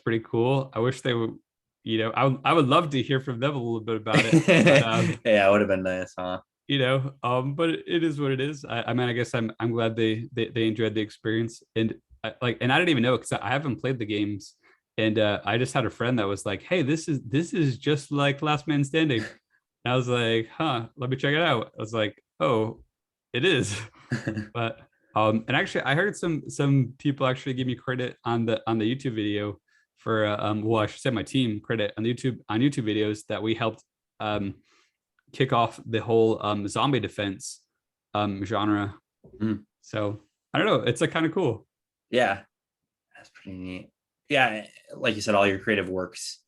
pretty cool. I wish they would, I would love to hear from them a little bit about it. But Yeah, it would have been nice, huh? But it is what it is. I mean, I guess I'm glad they enjoyed the experience. And and I didn't even know, because I haven't played the games. And I just had a friend that was like, hey, this is just like Last Man Standing. And I was like, huh, let me check it out. I was like, oh, it is. But and actually I heard some people actually give me credit on the YouTube video for well, I should say my team credit on YouTube videos, that we helped kick off the whole zombie defense genre. So I don't know, it's like kind of cool. Yeah, that's pretty neat. Yeah, like you said, all your creative works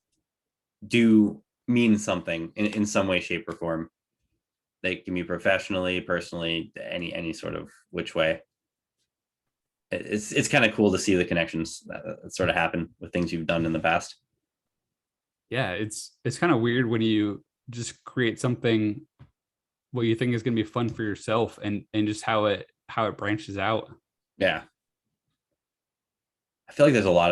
do mean something in some way, shape, or form. They can be professionally, personally, any sort of which way. It's kind of cool to see the connections that sort of happen with things you've done in the past. Yeah, it's kind of weird when you just create something what you think is going to be fun for yourself, and just how it branches out. Yeah, I feel like there's a lot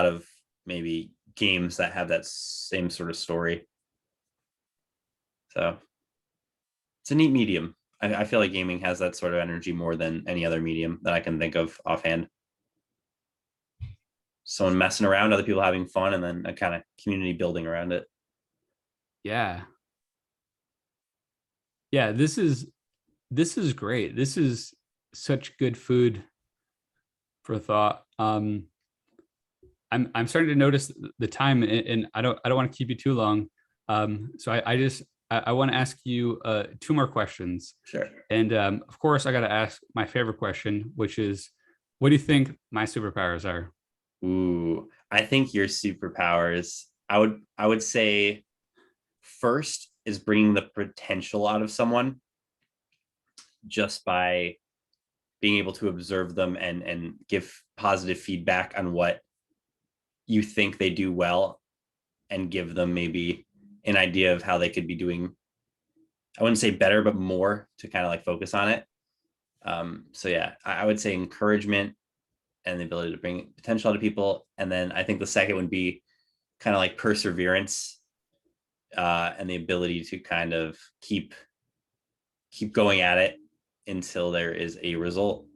of maybe games that have that same sort of story. So it's a neat medium. I feel like gaming has that sort of energy more than any other medium that I can think of offhand. Someone messing around, other people having fun, and then a kind of community building around it. Yeah. Yeah, this is great. This is such good food for thought. I'm starting to notice the time, and I don't want to keep you too long. So I just I want to ask you two more questions. Sure. And of course, I got to ask my favorite question, which is, what do you think my superpowers are? Ooh, I think your superpowers, I would say first is bringing the potential out of someone just by being able to observe them and give positive feedback on what you think they do well and give them maybe an idea of how they could be doing, I wouldn't say better, but more to kind of like focus on it. So yeah, I would say encouragement and the ability to bring potential to people. And then I think the second would be kind of like perseverance, and the ability to kind of keep going at it until there is a result.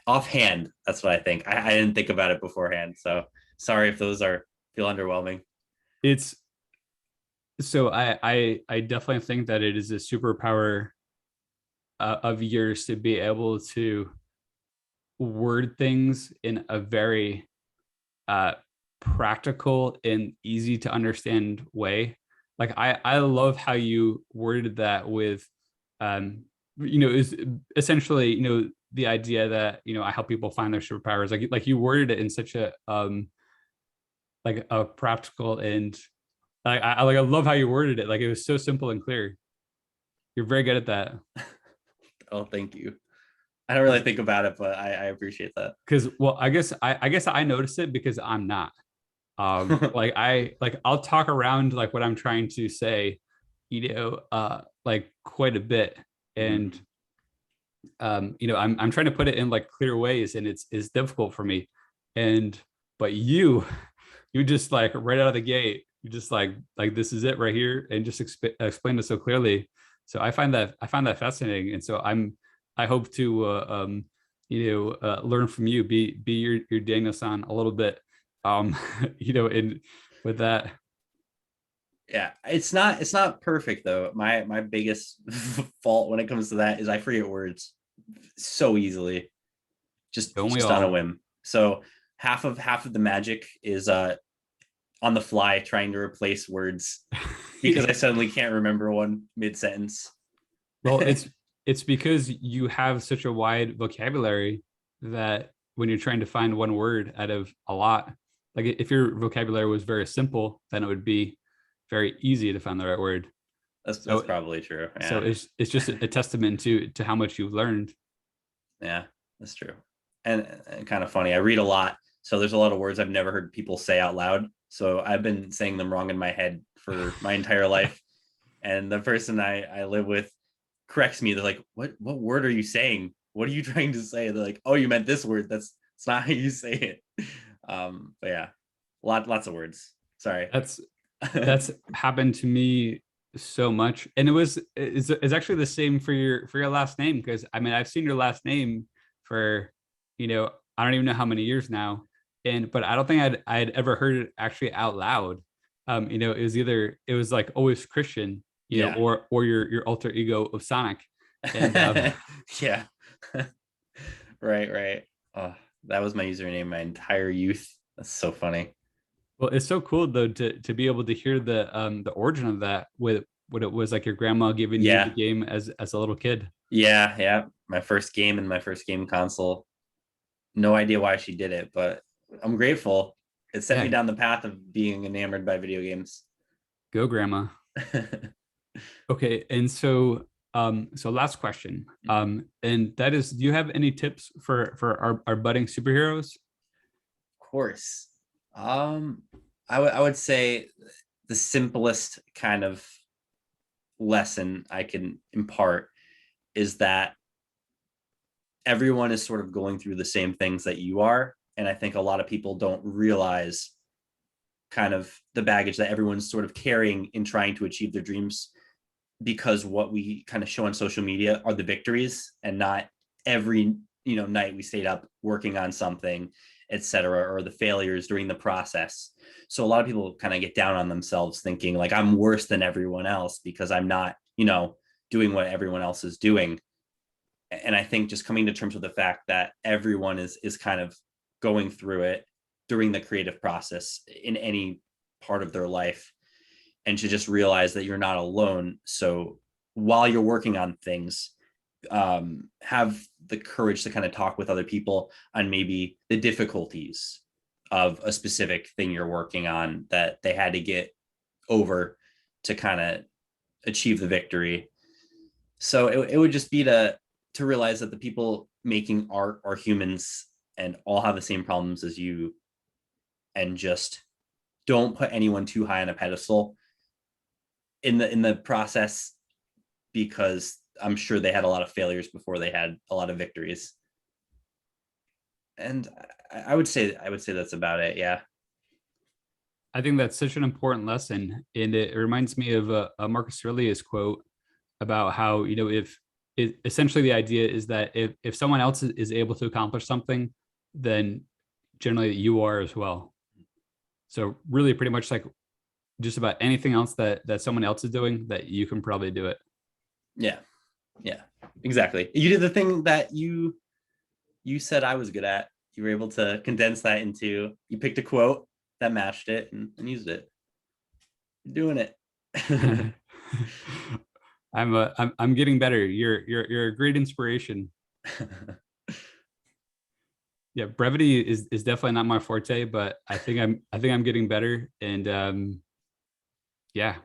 Offhand, that's what I think. I didn't think about it beforehand, so sorry if those are feel underwhelming. It's so I definitely think that it is a superpower of yours to be able to word things in a very uh, practical and easy to understand way. Like I love how you worded that with, is essentially, the idea that, I help people find their superpowers. Like you worded it in such a, like a practical and I love how you worded it. Like it was so simple and clear. You're very good at that. Oh, thank you. I don't really think about it, but I appreciate that. Because well, I guess I noticed it because I'm not. I'll talk around like what I'm trying to say, like quite a bit. And I'm trying to put it in like clear ways, and it's difficult for me. And but you just like right out of the gate, you just like this is it right here, and just explain it so clearly. So I find that fascinating, and so I hope to learn from you, be your Daniel san a little bit, in with that. Yeah, it's not perfect though. My biggest fault when it comes to that is I forget words so easily, just Don't we just on a all? whim. So half of the magic is on the fly trying to replace words because I suddenly can't remember one mid sentence. Well, it's because you have such a wide vocabulary that when you're trying to find one word out of a lot, like if your vocabulary was very simple, then it would be very easy to find the right word. That's So probably true. so Yeah. it's just a testament to how much you've learned. Yeah, that's true. And kind of funny. I read a lot, so there's a lot of words I've never heard people say out loud. So I've been saying them wrong in my head for my entire life. And the person I live with corrects me. They're like, "What word are you saying? What are you trying to say?" They're like, "Oh, you meant this word. That's not how you say it." But yeah, lots of words. Sorry. That's that's happened to me so much, and it's actually the same for your last name, because I mean I've seen your last name for I don't even know how many years now, and but I don't think I'd ever heard it actually out loud. It was like always Christian, Yeah. or your alter ego of Sonic, and Yeah. Right. Oh, that was my username my entire youth. That's so funny. well, it's so cool though to be able to hear the origin of that, with what it was like your grandma giving you the Yeah. game as a little kid. Yeah. My first game and my first game console. No idea why she did it, but I'm grateful. It set me Yeah, down the path of being enamored by video games. go grandma. Okay, and so last question. And that is, do you have any tips for our budding superheroes? Of course. Um, I would say the simplest kind of lesson I can impart is that everyone is sort of going through the same things that you are. And I think a lot of people don't realize kind of the baggage that everyone's sort of carrying in trying to achieve their dreams, because what we kind of show on social media are the victories and not every night we stayed up working on something, etc., or the failures during the process. So a lot of people kind of get down on themselves thinking like I'm worse than everyone else because I'm not doing what everyone else is doing. And I think just coming to terms with the fact that everyone is kind of going through it during the creative process in any part of their life, and to just realize that you're not alone. So while you're working on things, have the courage to kind of talk with other people on maybe the difficulties of a specific thing you're working on that they had to get over to kind of achieve the victory. So it would just be to realize that the people making art are humans and all have the same problems as you, and just don't put anyone too high on a pedestal in the process, because I'm sure they had a lot of failures before they had a lot of victories. And I would say that's about it. Yeah. I think that's such an important lesson, and it reminds me of a Marcus Aurelius quote about how, if essentially the idea is that if someone else is able to accomplish something, then generally you are as well. So really, pretty much like just about anything else that someone else is doing, that you can probably do it. Yeah. Yeah, exactly. You did the thing that you said I was good at. You were able to condense that into, you picked a quote that matched it and used it. You're doing it. I'm getting better. You're a great inspiration. Yeah, brevity is definitely not my forte, but I think I'm getting better. And yeah.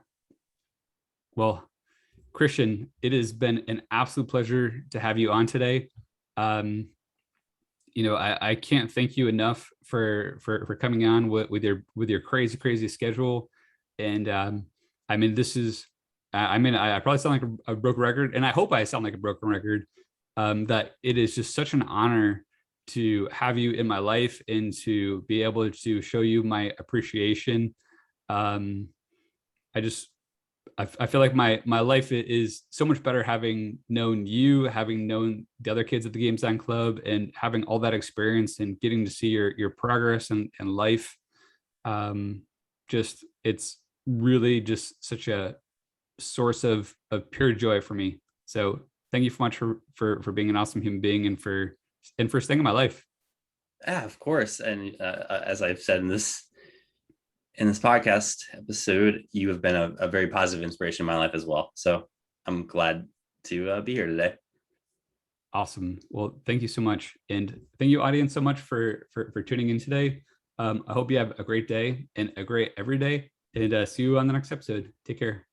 Well, Christian, it has been an absolute pleasure to have you on today. Um, I can't thank you enough for coming on with your crazy schedule. And I mean, this is, I probably sound like a broken record, and I hope I sound like a broken record. That it is just such an honor to have you in my life and to be able to show you my appreciation. Um, I feel like my life is so much better having known you, having known the other kids at the Game Design Club, and having all that experience and getting to see your progress and life. Just it's really just such a source of pure joy for me. So thank you so much for being an awesome human being, and for staying in my life. Yeah, of course. And as I've said in this podcast episode, you have been a very positive inspiration in my life as well. So I'm glad to be here today. Awesome. Well, thank you so much. And thank you, audience, so much for tuning in today. I hope you have a great day and a great every day, and see you on the next episode. Take care.